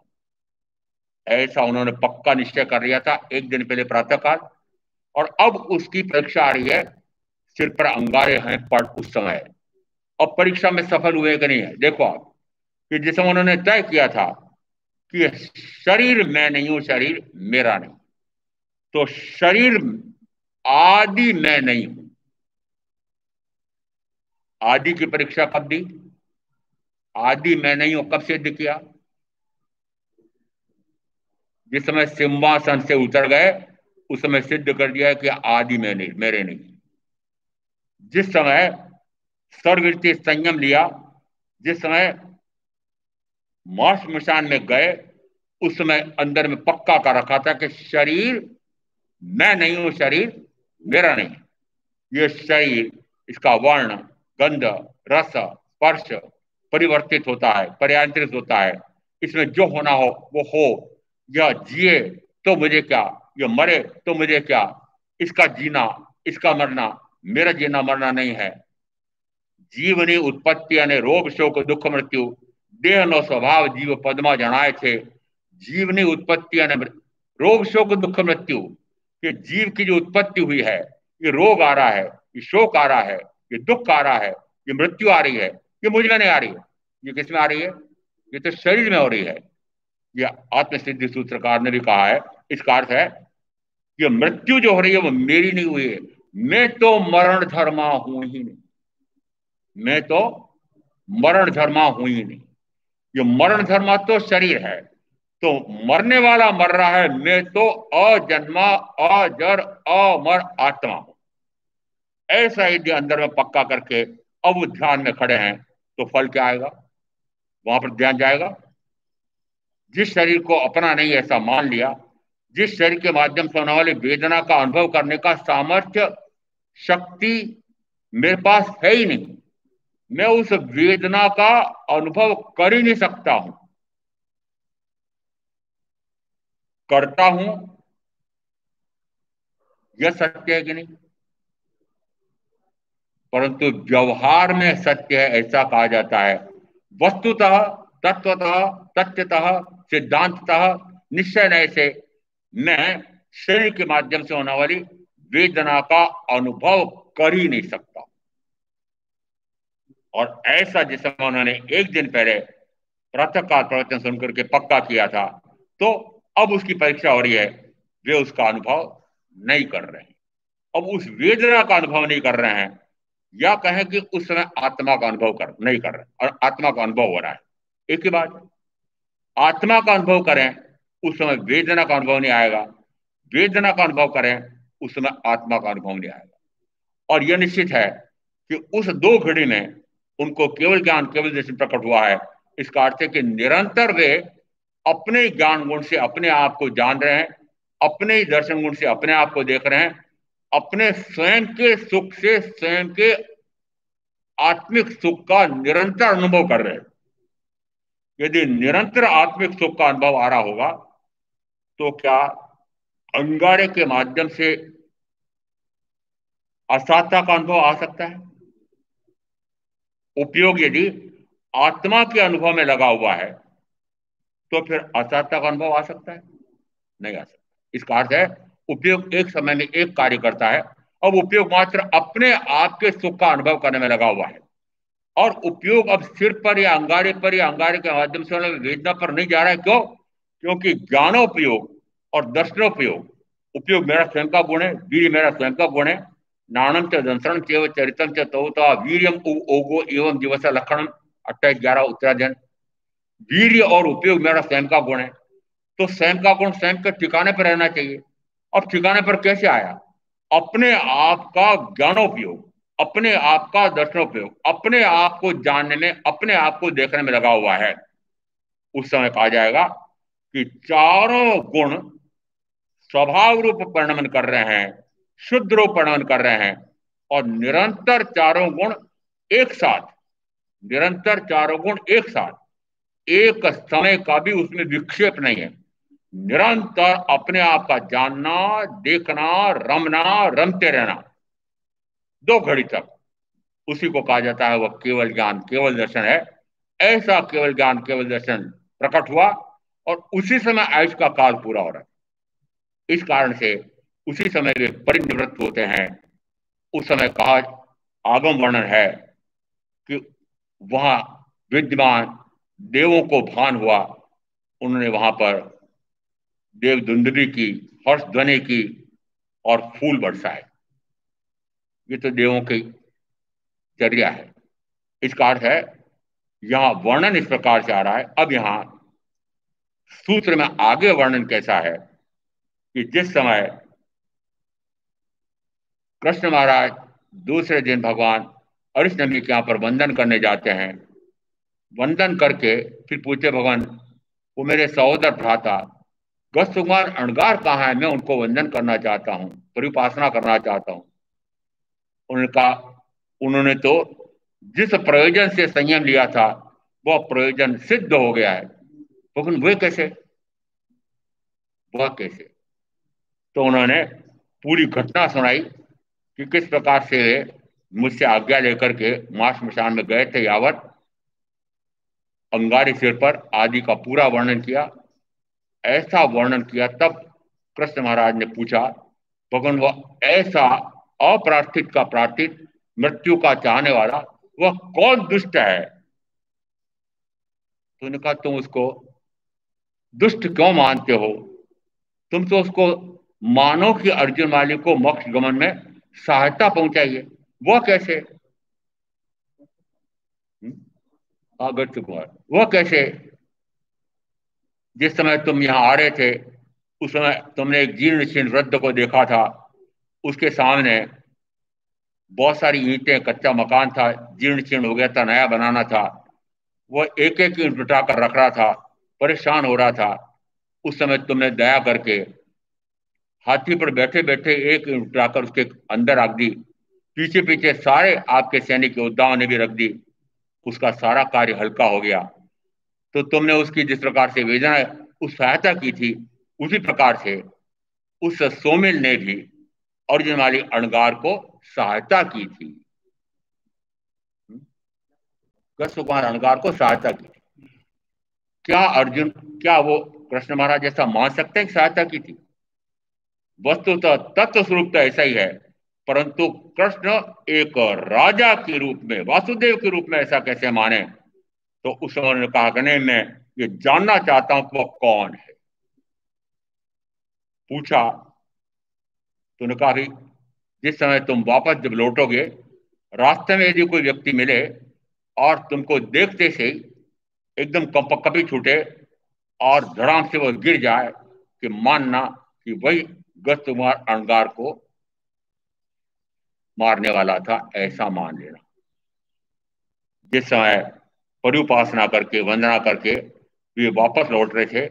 ऐसा उन्होंने पक्का निश्चय कर लिया था एक दिन पहले प्रातःकाल। और अब उसकी परीक्षा आ रही है, सिर पर अंगारे हैं पड़ उस समय। अब परीक्षा में सफल हुए कि नहीं है देखो आप, कि जिस समय उन्होंने तय किया था कि शरीर मैं नहीं हूं, शरीर मेरा नहीं, तो शरीर आदि मैं नहीं हूं। आदि की परीक्षा कब दी? आदि मैं नहीं हूं कब सिद्ध किया? जिस समय सिंहासन से उतर गए, उस समय सिद्ध कर दिया कि आदि मैं नहीं, मेरे नहीं। जिस समय सर्ववृत्ति संयम लिया, जिस समय मार्स मशान में गए, उस समय अंदर में पक्का कर रखा था कि शरीर मैं नहीं हूं, शरीर मेरा नहीं। ये शरीर, इसका वर्ण, गंध, रस, स्पर्श परिवर्तित होता है, पर्यांतरित होता है, इसमें जो होना हो वो हो। यह जिए तो मुझे क्या, यह मरे तो मुझे क्या, इसका जीना, इसका मरना मेरा जीना मरना नहीं है। जीवनी उत्पत्ति અને રોગ શોક દુઃખ મૃત્યુ દેહનો સ્વભાવ જીવ પદમાં જણાય છે। जीवनी उत्पत्ति અને रोग शोक दुख मृत्यु, ये जीव की जो उत्पत्ति हुई है, ये रोग आ रहा है, ये शोक आ रहा है, ये दुख आ रहा है, ये मृत्यु आ रही है, ये मुझ में नहीं आ रही है। ये किस में आ रही है? ये तो शरीर में हो रही है। ये आत्मसिद्धि सूत्रकार ने भी कहा है, इसका अर्थ है कि मृत्यु जो हो रही है वो मेरी नहीं हुई है, मैं तो मरण धर्मा हूं ही नहीं, मैं तो मरण धर्मा हूं ही नहीं। ये मरण धर्मा तो शरीर है, तो मरने वाला मर रहा है, मैं तो अजन्मा, अजर, अमर आत्मा हूं। ऐसा ही अंदर में पक्का करके अब वो ध्यान में खड़े हैं, तो फल क्या आएगा? वहां पर ध्यान जाएगा। जिस शरीर को अपना नहीं ऐसा मान लिया, जिस शरीर के माध्यम से होने वाली वेदना का अनुभव करने का सामर्थ्य, शक्ति मेरे पास है ही नहीं, मैं उस वेदना का अनुभव कर ही नहीं सकता हूं। करता हूं, यह सत्य है कि नहीं? परंतु व्यवहार में सत्य है ऐसा कहा जाता है। वस्तुतः, तत्वतः, तथ्यतः, सिद्धांततः, निश्चय नय से मैं शरीर के माध्यम से होने वाली वेदना का अनुभव कर ही नहीं सकता। और ऐसा जिस समय उन्होंने एक दिन पहले प्रातःकाल प्रवचन सुनकर के पक्का किया था, तो अब उसकी परीक्षा हो रही है, वे उसका अनुभव नहीं कर रहे हैं। अब उस वेदना का अनुभव नहीं कर रहे हैं, या कहें कि उस समय आत्मा का अनुभव कर नहीं कर रहे और आत्मा का अनुभव हो रहा है। एक ही बात, आत्मा का अनुभव करें उस समय वेदना का अनुभव नहीं आएगा, वेदना का अनुभव करें उस समय आत्मा का अनुभव नहीं आएगा। और यह निश्चित है कि उस दो घड़ी में उनको केवल ज्ञान, केवल दर्शन प्रकट हुआ है। इसका अर्थ है कि निरंतर वे अपने ज्ञान गुण से अपने आप को जान रहे हैं, अपने ही दर्शन गुण से अपने आप को देख रहे हैं, अपने स्वयं के सुख से स्वयं के आत्मिक सुख का निरंतर अनुभव कर रहे हैं। यदि निरंतर आत्मिक सुख का अनुभव आ रहा होगा, तो क्या अंगारे के माध्यम से असात्ता का अनुभव आ सकता है? उपयोग यदि आत्मा के अनुभव में लगा हुआ है, तो फिर असात्ता का अनुभव आ सकता है? नहीं आ सकता। इसका अर्थ है उपयोग एक समय में एक कार्य करता है, अब उपयोग मात्र अपने आप के सुख का अनुभव करने में लगा हुआ है। और उपयोग अब सिर पर या अंगारे पर या अंगारे के माध्यम से वेदना पर नहीं जा रहा है। क्यों? क्योंकि ज्ञानोपयोग और दर्शनोपयोग, उपयोग मेरा स्वयं का गुण है, वीर्य मेरा स्वयं का गुण है, नाणम च दंसरण चेव चरितम च तो वीर्यम ओगो एवं दिवस लक्षणम 28-11 उत्तराधन। वीर्य और उपयोग मेरा स्वयं का गुण है, तो स्वयं का गुण स्वयं के ठिकाने पर रहना चाहिए। अब ठिकाने पर कैसे आया? अपने आप का ज्ञानोपयोग, अपने आप का दर्शनोपयोग, अपने आप को जानने में, अपने आप को देखने में लगा हुआ है। उस समय कहा जाएगा कि चारों गुण स्वभाव रूप परिणमन कर रहे हैं, शुद्ध रूप परिणमन कर रहे हैं, और निरंतर चारों गुण एक साथ, निरंतर चारों गुण एक साथ, एक समय का भी उसमें विक्षेप नहीं है। निरंतर अपने आप का जानना, देखना, रमना, रमते रहना, दो घड़ी तक, उसी को कहा जाता है वह केवल ज्ञान, केवल दर्शन है। ऐसा केवल ज्ञान, केवल दर्शन प्रकट हुआ और उसी समय आयुष का काल पूरा हो रहा है। इस कारण से उसी समय वे परिनिवृत्त होते हैं। उस समय कहा, आगम वर्णन है कि वहां विद्यमान देवों को भान हुआ, उन्होंने वहां पर देव दुंदुभी की, हर्ष ध्वनि की और फूल बरसाए। ये तो देवों की चर्या है। इसका अर्थ है यहां वर्णन इस प्रकार से आ रहा है। अब यहां सूत्र में आगे वर्णन कैसा है कि जिस समय कृष्ण महाराज दूसरे दिन भगवान हरिश्चंद्र के यहां पर वंदन करने जाते हैं, वंदन करके फिर पूछे भगवान, वो मेरे सहोदर भ्राता गस्सुमान अणगार कहाँ है, मैं उनको वंदन करना चाहता हूँ, परिपासना करना चाहता हूँ। उन्होंने कहा, उन्होंने तो जिस प्रयोजन से संयम लिया था वह प्रयोजन सिद्ध हो गया है। लेकिन वे कैसे, वह कैसे? तो उन्होंने पूरी घटना सुनाई कि किस प्रकार से मुझसे आज्ञा लेकर के मां श्मशान में गए थे, यावत अंगारी सिर पर आदि का पूरा वर्णन किया। ऐसा वर्णन किया तब कृष्ण महाराज ने पूछा, भगवान वह ऐसा अप्रार्थित का प्रार्थित, मृत्यु का चाहने वाला वह कौन दुष्ट है? तो उन्होंने कहा, तुम उसको दुष्ट क्यों मानते हो? तुम तो उसको मानो कि अर्जुन माली को मोक्ष गमन में सहायता पहुंचाइए। वह कैसे? अगस्त कुमार, वह कैसे? जिस समय तुम यहां आ रहे थे उस समय तुमने एक जीर्ण शीर्ण वृद्ध को देखा था, उसके सामने बहुत सारी ईंटें, कच्चा मकान था, जीर्ण शीर्ण हो गया था, नया बनाना था। वह एक एक ईंट उठा कर रख रहा था, परेशान हो रहा था। उस समय तुमने दया करके हाथी पर बैठे बैठे एक ईंट उठाकर उसके अंदर रख दी, पीछे पीछे सारे आपके सैनिक योद्धाओं ने भी रख दी, उसका सारा कार्य हल्का हो गया। तो तुमने उसकी जिस प्रकार से वेदना उस सहायता की थी, उसी प्रकार से उस सोमिल ने भी अर्जुन वाली अणगार को सहायता की थी। कृष्ण कुमार अणगार को सहायता की थी। क्या अर्जुन, क्या वो कृष्ण महाराज जैसा मान सकते हैं कि सहायता की थी? वस्तुतः तत्व स्वरूप तो ऐसा ही है, परंतु कृष्ण एक राजा के रूप में, वासुदेव के रूप में ऐसा कैसे माने? तो उस समय उन्होंने कहा कि नहीं, मैं ये जानना चाहता हूं कि वो कौन है। पूछा तो उन्होंने कहा कि जिस समय तुम वापस जब लौटोगे, रास्ते में यदि कोई व्यक्ति मिले और तुमको देखते से ही एकदम कपी छूटे और धड़ाम से वो गिर जाए, कि मानना कि वही गस्त कुमार अणगार को मारने वाला था, ऐसा मान लेना। जिस समय परिउपासना करके, वंदना करके वे वापस लौट रहे थे,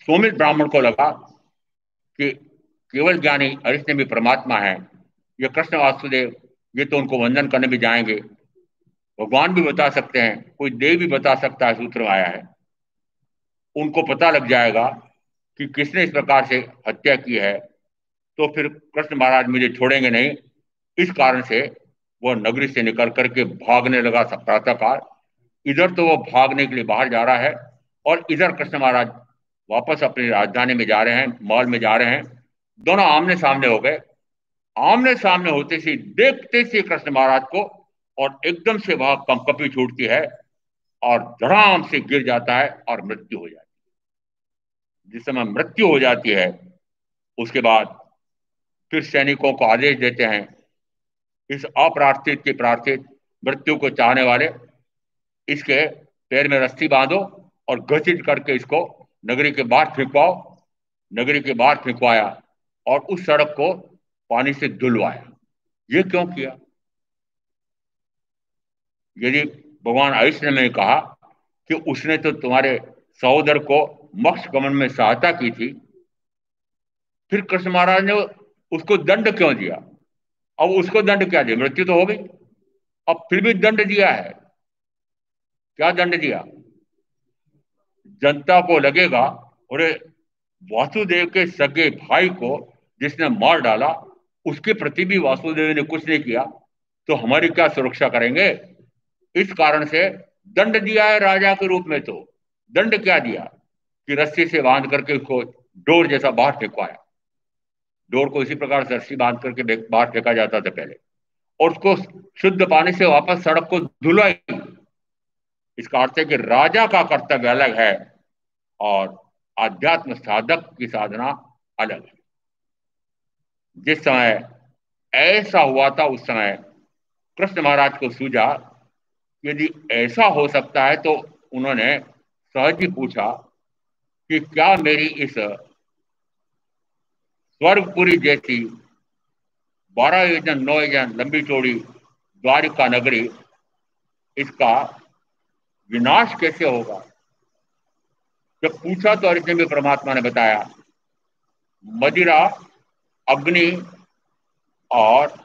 सोमित ब्राह्मण को लगा कि केवल ज्ञानी अरिष्ट भी परमात्मा है, ये कृष्ण वासुदेव, ये तो उनको वंदन करने भी जाएंगे, भगवान भी बता सकते हैं, कोई देव भी बता सकता है, सूत्र में आया है, उनको पता लग जाएगा कि किसने इस प्रकार से हत्या की है, तो फिर कृष्ण महाराज मुझे छोड़ेंगे नहीं। इस कारण से वह नगरी से निकल करके भागने लगा प्रातःकाल। इधर तो वो भागने के लिए बाहर जा रहा है और इधर कृष्ण महाराज वापस अपनी राजधानी में जा रहे हैं, महल में जा रहे हैं। दोनों आमने सामने हो गए। आमने सामने होते से देखते से कृष्ण महाराज को, और एकदम से वह कंपकपी छूटती है और धड़ाम से गिर जाता है और मृत्यु हो जाती है। जिस समय मृत्यु हो जाती है, उसके बाद फिर सैनिकों को आदेश देते हैं, इस अप्रार्थित की प्रार्थित मृत्यु को चाहने वाले, इसके पैर में रस्सी बांधो और घसीट करके इसको नगरी के बाहर फेंकवाओ। नगरी के बाहर फेंकवाया और उस सड़क को पानी से धुलवाया। ये क्यों किया? यदि भगवान आयुष्य ने कहा कि उसने तो तुम्हारे सहोदर को मोक्ष गमन में सहायता की थी, फिर कृष्ण महाराज ने उसको दंड क्यों दिया? अब उसको दंड क्या दिया? मृत्यु तो हो गई, अब फिर भी दंड दिया है। क्या दंड दिया? जनता को लगेगा, और वासुदेव के सगे भाई को जिसने मार डाला, उसके प्रति भी वासुदेव ने कुछ नहीं किया, तो हमारी क्या सुरक्षा करेंगे? इस कारण से दंड दिया है राजा के रूप में। तो दंड क्या दिया कि रस्सी से बांध करके उसको डोर जैसा बाहर फेंकवाया। डोर को इसी प्रकार से रस्सी बांध करके बाहर फेंका जाता था पहले, और उसको शुद्ध पानी से वापस सड़क को धुलाई। इसका अर्थ है कि राजा का कर्तव्य अलग है और आध्यात्म साधक की साधना अलग है। जिस समय ऐसा हुआ था, उस समय कृष्ण महाराज को सूझा, यदि ऐसा हो सकता है तो उन्होंने सहज ही पूछा कि क्या मेरी इस स्वर्गपुरी जैसी 12 योजन 9 योजन लंबी चौड़ी द्वारिका नगरी, इसका विनाश कैसे होगा? जब पूछा तो अर्जुन में परमात्मा ने बताया, मदिरा, अग्नि और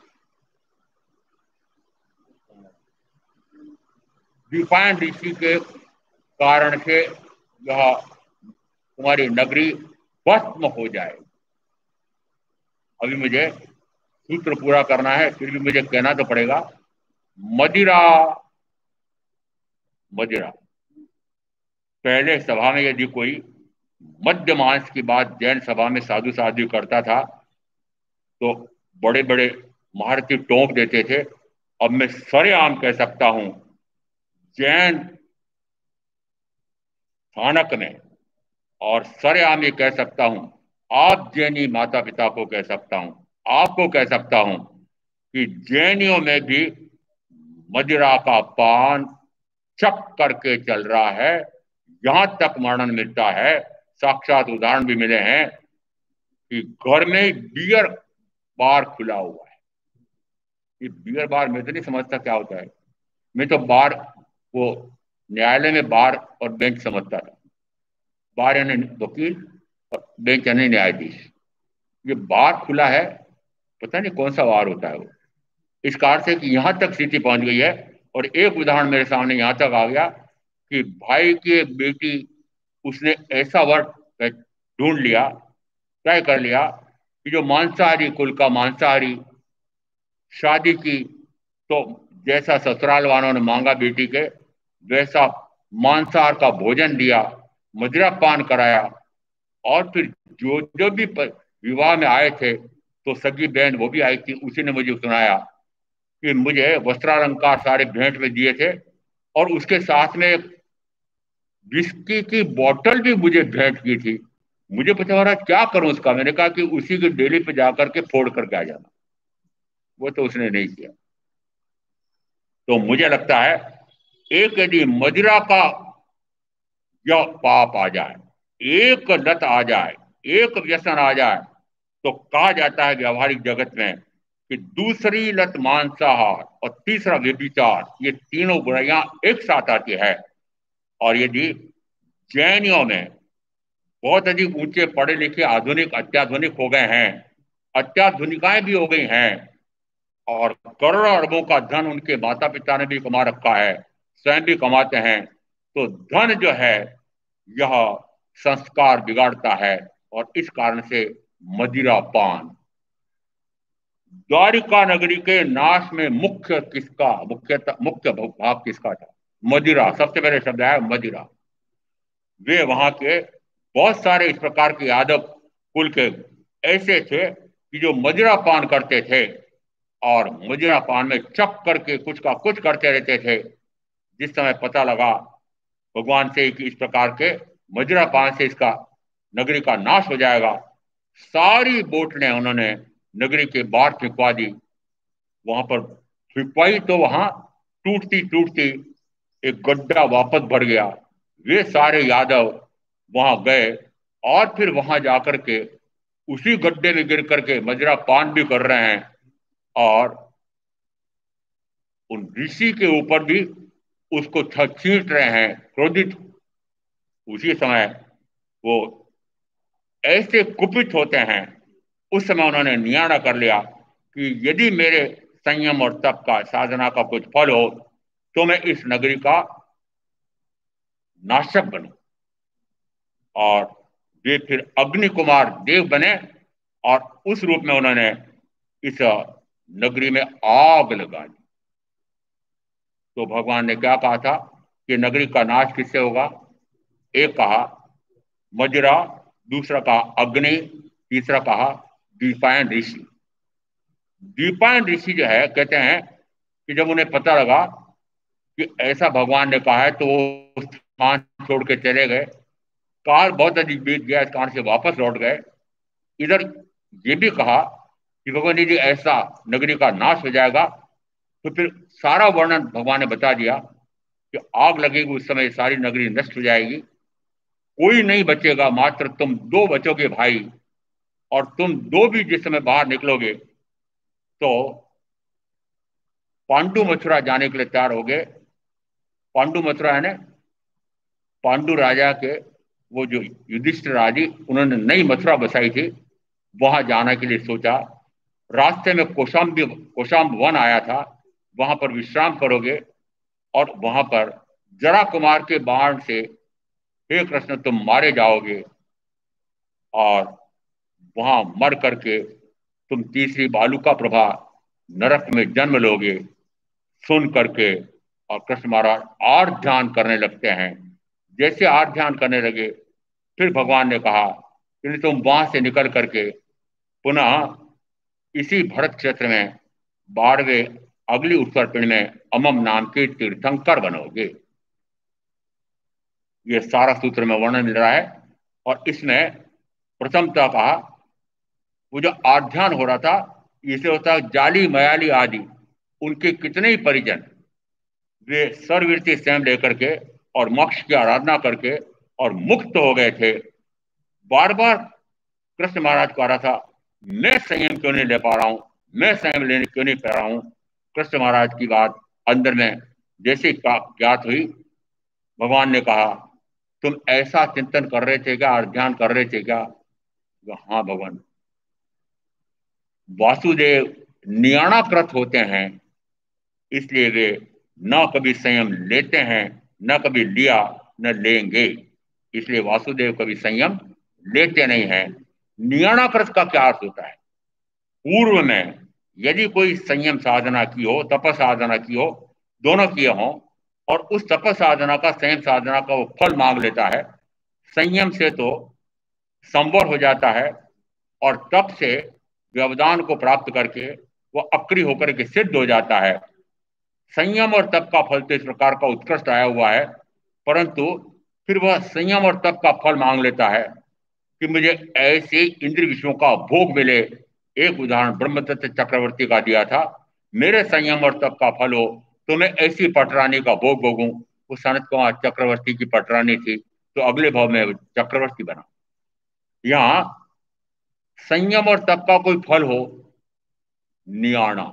विपायन ऋषि के कारण से यह तुम्हारी नगरी भस्म हो जाए। अभी मुझे सूत्र पूरा करना है, फिर भी मुझे कहना तो पड़ेगा। मदिरा, मदिरा, पहले सभा में यदि कोई मध्य मांस की बात जैन सभा में साधु साधु करता था, तो बड़े बड़े महारथी टोंक देते थे। अब मैं सरेआम कह सकता हूं, जैन स्थानक में, और सरेआम ये कह सकता हूं, आप जैनी माता पिता को कह सकता हूं, आपको कह सकता हूं कि जैनियों में भी मदिरा का पान चक करके चल रहा है, यहां तक वर्णन मिलता है, साक्षात उदाहरण भी मिले हैं कि घर में बियर बार खुला हुआ है। ये बियर बार मैं तो नहीं समझता क्या होता है। मैं तो बार वो न्यायालय में बार और बेंच समझता था। बार यानी वकील और बेंच यानी न्यायाधीश। ये बार खुला है, पता नहीं कौन सा बार होता है वो। इस कारण से कि यहां तक स्थिति पहुंच गई है। और एक उदाहरण मेरे सामने यहां तक आ गया कि भाई की एक बेटी, उसने ऐसा वर्ग ढूंढ लिया, तय कर लिया कि जो मांसाहारी कुल का मांसाहारी शादी की, तो जैसा ससुराल वालों ने मांगा बेटी के, वैसा मांसाहार का भोजन दिया, मदिरा पान कराया। और फिर जो जो भी विवाह में आए थे, तो सगी बहन वो भी आई थी, उसी ने मुझे सुनाया कि मुझे वस्त्रालंकार सारे भेंट में दिए थे, और उसके साथ में एक विस्की की बोतल भी मुझे भेंट की थी। मुझे पता हो रहा क्या करूं उसका। मैंने कहा कि उसी की डेली पे जाकर के फोड़ करके आ जाना। वो तो उसने नहीं किया। तो मुझे लगता है, एक यदि मदिरा का या पाप आ जाए, एक लत आ जाए, एक व्यसन आ जाए, तो कहा जाता है व्यवहारिक जगत में कि दूसरी लत मांसाहार और तीसरा व्यभिचार, ये तीनों बुराइयां एक साथ आती है। और यदि जैनियों में बहुत अधिक ऊंचे पढ़े लिखे आधुनिक अत्याधुनिक हो गए हैं, अत्याधुनिकाएं भी हो गई हैं, और करोड़ों अरबों का धन उनके माता पिता ने भी कमा रखा है, स्वयं भी कमाते हैं, तो धन जो है यह संस्कार बिगाड़ता है। और इस कारण से मदिरा पान, द्वारिका नगरी के नाश में मुख्य भाग किसका था? मदिरा। सबसे पहले शब्द है मदिरा। वे वहां के बहुत सारे इस प्रकार के यादव कुल के ऐसे थे कि जो मदिरा पान करते थे, और मदिरा पान में चक करके कुछ का कुछ करते रहते थे। जिस समय पता लगा भगवान से कि इस प्रकार के मदिरा पान से इसका नगरी का नाश हो जाएगा, सारी बोतलें उन्होंने नगरी के बाहर फेंकवा दी। वहां पर फेंकवाई तो वहां टूटती टूटती एक गड्ढा वापस भर गया। वे सारे यादव वहां गए, और फिर वहां जाकर के उसी गड्ढे में गिर करके मदिरा पान भी कर रहे हैं, और उन ऋषि के ऊपर भी उसको छींट रहे हैं, क्रोधित। उसी समय वो ऐसे कुपित होते हैं, उस समय उन्होंने नियारा कर लिया कि यदि मेरे संयम और तप का साधना का कुछ फल हो, तो मैं इस नगरी का नाशक बनूं। और वे फिर अग्नि कुमार देव बने, और उस रूप में उन्होंने इस नगरी में आग लगा दी। तो भगवान ने क्या कहा था कि नगरी का नाश किससे होगा? एक कहा मदिरा, दूसरा कहा अग्नि, तीसरा कहा दीपायन ऋषि। दीपायन ऋषि जो है, कहते हैं कि जब उन्हें पता लगा कि ऐसा भगवान ने कहा है, तो वो स्थान छोड़ के चले गए। काल बहुत अधिक बीत गया, इस कारण से वापस लौट गए। इधर ये भी कहा कि भगवान यदि ऐसा नगरी का नाश हो जाएगा, तो फिर सारा वर्णन भगवान ने बता दिया कि आग लगेगी, उस समय सारी नगरी नष्ट हो जाएगी, कोई नहीं बचेगा, मात्र तुम दो बचोगे भाई। और तुम दो भी जिस समय बाहर निकलोगे, तो पांडु मथुरा जाने के लिए तैयार हो गए। पांडु मथुरा है ना, पांडु राजा के वो जो युधिष्ठिर राजी, उन्होंने नई मथुरा बसाई थी, वहां जाने के लिए सोचा। रास्ते में कोशाम्ब वन आया था, वहां पर विश्राम करोगे, और वहां पर जरा कुमार के बाण से हे कृष्ण तुम मारे जाओगे, और वहां मर करके तुम तीसरी बालुका प्रभा नरक में जन्म लोगे। सुन करके और कृष्ण महाराज और ध्यान करने लगते हैं। जैसे और ध्यान करने लगे, फिर भगवान ने कहा कि तुम वहां से निकल करके पुनः इसी भरत क्षेत्र में 12वें अगली उत्तर पिंड में अमम नाम के तीर्थंकर बनोगे। ये सारा सूत्र में वर्णन मिल रहा है। और इसमें प्रथमतः कहा, वो जो आध्यान हो रहा था, इसे होता है जाली मयाली आदि, उनके कितने ही परिजन वे सर्ववृत्ति स्वयं लेकर के और मोक्ष की आराधना करके और मुक्त हो गए थे। बार बार कृष्ण महाराज को आ रहा था, मैं संयम क्यों नहीं ले पा रहा हूं, मैं संयम लेने क्यों नहीं पा रहा हूं। कृष्ण महाराज की बात अंदर में जैसे ज्ञात हुई, भगवान ने कहा तुम ऐसा चिंतन कर रहे थे क्या और ध्यान कर रहे थे क्या? हाँ भगवान। वासुदेव नियाणाकृत होते हैं, इसलिए वे न कभी संयम लेते हैं, न कभी लिया, न लेंगे। इसलिए वासुदेव कभी संयम लेते नहीं हैं। नियाणाकृत का क्या अर्थ होता है? पूर्व में यदि कोई संयम साधना की हो, तप साधना की हो, दोनों किए हों, और उस तप साधना का, संयम साधना का वो फल मांग लेता है, संयम से तो संवर हो जाता है और तप से व्यवधान को प्राप्त करके वो अक्रिय होकर के सिद्ध हो जाता है। संयम और तप का फल तो इस प्रकार का उत्कृष्ट आया हुआ है, परंतु फिर वह संयम और तप का फल मांग लेता है कि मुझे ऐसे इंद्र विषयों का भोग मिले। एक उदाहरण ब्रह्मदत्त चक्रवर्ती का दिया था, मेरे संयम और तप का फल हो तो मैं ऐसी पटरानी का भोग भोगूं। वो सनत कुमार चक्रवर्ती की पटरानी थी, तो अगले भाव में चक्रवर्ती बना। यहाँ संयम और तप का कोई फल हो, नियाणा,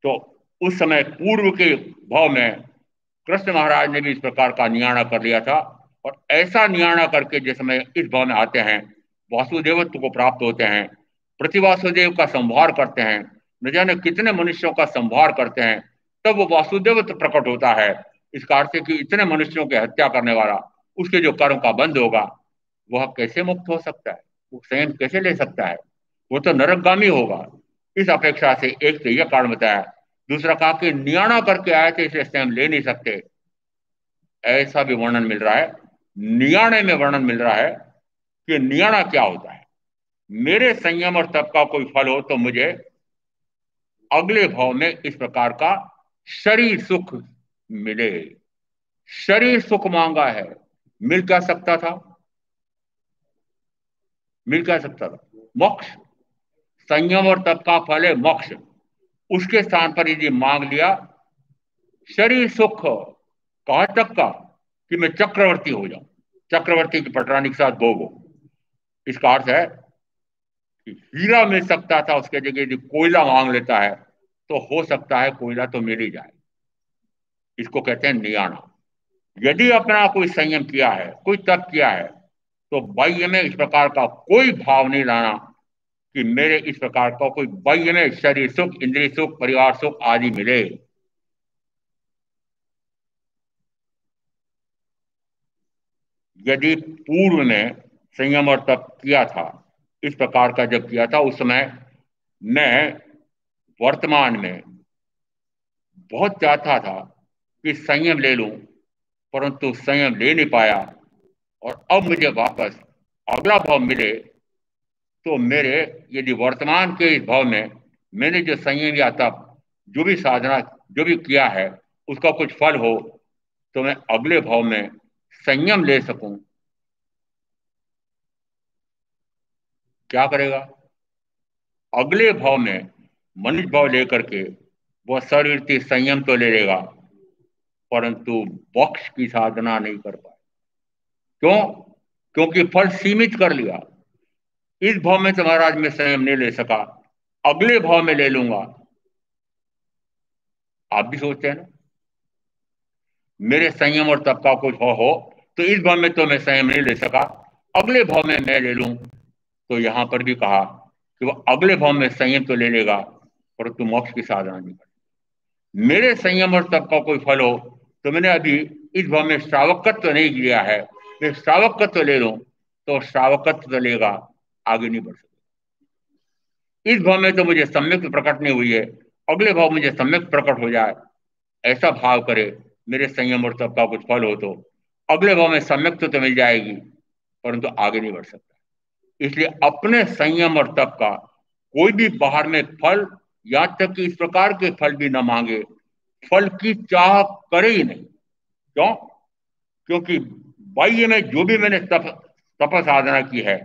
तो उस समय पूर्व के भाव में कृष्ण महाराज ने भी इस प्रकार का नियाणा कर लिया था, और ऐसा नियाणा करके जिस समय इस भाव में आते हैं, वासुदेवत्व को प्राप्त होते हैं, प्रतिवासुदेव का संहार करते हैं, न जाने कितने मनुष्यों का संहार करते हैं, तब वो वासुदेवत्व प्रकट होता है। इस कार्य से कि इतने मनुष्यों की हत्या करने वाला, उसके जो कर्म का बंध होगा, वह कैसे मुक्त हो सकता है, वो संयम कैसे ले सकता है, वो तो नरकगामी होगा। इस अपेक्षा से एक तो यह कारण बताया, दूसरा कहा कि नियाणा करके आए थे इसलिए स्वयं ले नहीं सकते, ऐसा भी वर्णन मिल रहा है। नियाणे में वर्णन मिल रहा है कि नियाणा क्या होता है। मेरे संयम और तप का कोई फल हो तो मुझे अगले भाव में इस प्रकार का शरीर सुख मिले। शरीर सुख मांगा है, मिल क्या सकता था, मिल क्या सकता था, मोक्ष। संयम और तप का फल है मोक्ष, उसके स्थान पर यदि मांग लिया शरीर सुख, कहां तक का कि मैं चक्रवर्ती हो जाऊं, चक्रवर्ती की पटरानी के साथ भोग हो। इसका अर्थ है कि हीरा मिल सकता था, उसके जगह यदि कोयला मांग लेता है तो हो सकता है कोयला तो मिल ही जाए। इसको कहते हैं नियाणा। यदि अपना कोई संयम किया है, कोई तप किया है, तो बाह्य में इस प्रकार का कोई भाव नहीं लाना कि मेरे इस प्रकार का कोई बाह्य में शरीर सुख, इंद्रिय सुख, परिवार सुख आदि मिले। यदि पूर्व में संयम और तप किया था, इस प्रकार का जब किया था, उस समय मैं वर्तमान में बहुत चाहता था कि संयम ले लूं, परंतु संयम ले नहीं पाया, और अब मुझे वापस अगला भाव मिले तो मेरे, यदि वर्तमान के इस भाव में मैंने जो संयम या तप, जो भी साधना, जो भी किया है, उसका कुछ फल हो, तो मैं अगले भाव में संयम ले सकूं। क्या करेगा, अगले भाव में मनुष्य भाव लेकर के वह शरीर संयम तो ले लेगा, परंतु मोक्ष की साधना नहीं कर पाए। क्यों? क्योंकि फल सीमित कर लिया। इस भाव में तो महाराज में संयम नहीं ले सका, अगले भाव में ले लूंगा। आप भी सोचते हैं ना, मेरे संयम और तप का कुछ हो तो इस भाव में तो मैं संयम नहीं ले सका, अगले भाव में मैं ले लूं। तो यहां पर भी कहा कि वह अगले भाव में संयम तो ले लेगा, परंतु मोक्ष की साधना नहीं कर। मेरे संयम और तप का कोई फल हो तो मैंने अभी इस भाव में श्रावकत्व तो नहीं लिया है, मैं श्रावकत्व तो ले लूं, तो श्रावकत्व तो लेगा, आगे नहीं बढ़ सकता। इस भाव में तो मुझे सम्यक प्रकट नहीं हुई है, अगले भाव मुझे सम्यक प्रकट हो जाए, ऐसा भाव करे, मेरे संयम और तप का कुछ फल हो तो अगले भाव में सम्यक तो मिल जाएगी, परंतु आगे नहीं बढ़ सकता। इसलिए अपने संयम और तप का कोई भी बाहर में फल, या तक कि इस प्रकार के फल भी न मांगे, फल की चाह करे ही नहीं। क्यों? क्योंकि बाह्य में जो भी मैंने तप साधना की है,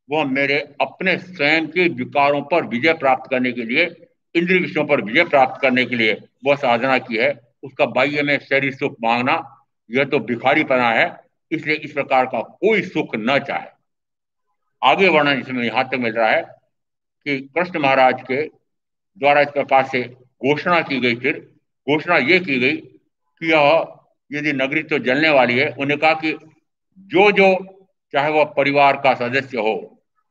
वह मेरे अपने स्वयं के विकारों पर विजय प्राप्त करने के लिए, इंद्रिय विषयों पर विजय प्राप्त करने के लिए वह साधना की है। उसका बाह्य में शरीर सुख मांगना, यह तो भिखारीपना है। इसलिए इस प्रकार का कोई सुख न चाहे। आगे वर्णन इसमें यहां तक मिल रहा है कि कृष्ण महाराज के द्वारा इस प्रकार से घोषणा की गई। फिर घोषणा ये की गई कि यह यदि नगरी तो जलने वाली है, उन्हें कहा कि जो जो, चाहे वह परिवार का सदस्य हो,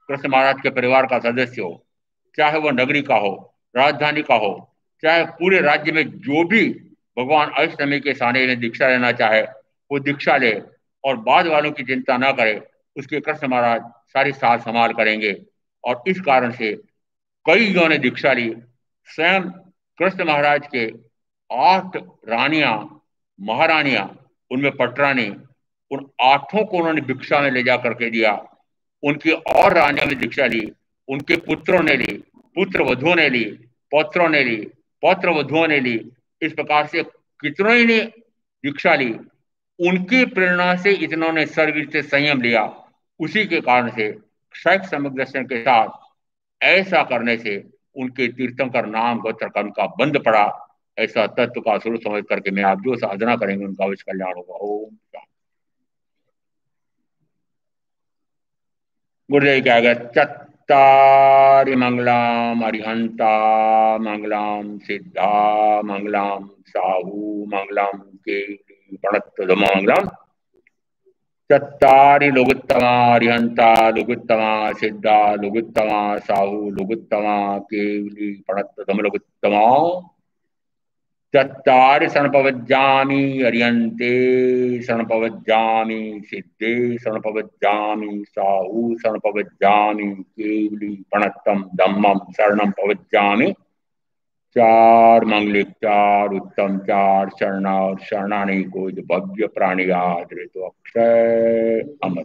कृष्ण महाराज के परिवार का सदस्य हो, चाहे वह नगरी का हो, राजधानी का हो, चाहे पूरे राज्य में जो भी भगवान अष्टमी के साने में दीक्षा लेना चाहे, वो दीक्षा ले, और बाद वालों की चिंता ना करे, उसके कृष्ण महाराज सारी साथ संभाल करेंगे। और इस कारण से कई ने दीक्षा ली, स्वयं कृष्ण महाराज के 8 रानियां, महारानियां, उनमें पटरानी, उन 8 को उन्होंने भिक्षा में ले जा करके दिया। उनकी और रानियों ने दीक्षा ली, उनके पुत्रों ने ली, पुत्र वधुओं ने ली, पौत्रों ने ली, पौत्र वधुओं ने ली। इस प्रकार से कितनों ही ने दीक्षा ली। उनकी प्रेरणा से इतनों सर्ववीर से संयम लिया। उसी के कारण से क्षय सम्यक दर्शन के साथ ऐसा करने से उनके तीर्थंकर नाम गोत्र कर्म का बंद पड़ा। ऐसा तत्व का स्वरूप समझ करके मैं आप जो साधना करेंगे उनका अवश्य कल्याण होगा। ओम गुरुदेव क्या गया चत्तारि मंगलम अरिहंता मंगलम सिद्धा मंगलम साहू मंगलम केली प्रणत मंगलम चत्तारि लघुत्तमा अरिहंता लघुत्तमा सिद्धा लघुत्तमा साहू लघुत्तमा केवली प्रणत लघुत्तमा चत्तारि शरणपवज्जामि अरियन्ते शरणपवज्जामि सिद्धे शरणपवज्जामि साहू शरणपवज्जामि केवली प्रणतम धम्मम शरणम पवज्जामि। चार मंगलिक, चार उत्तम, चार शरणा और शरणानी को जो भव्य प्राणी याद रहे तो अक्षय अमर।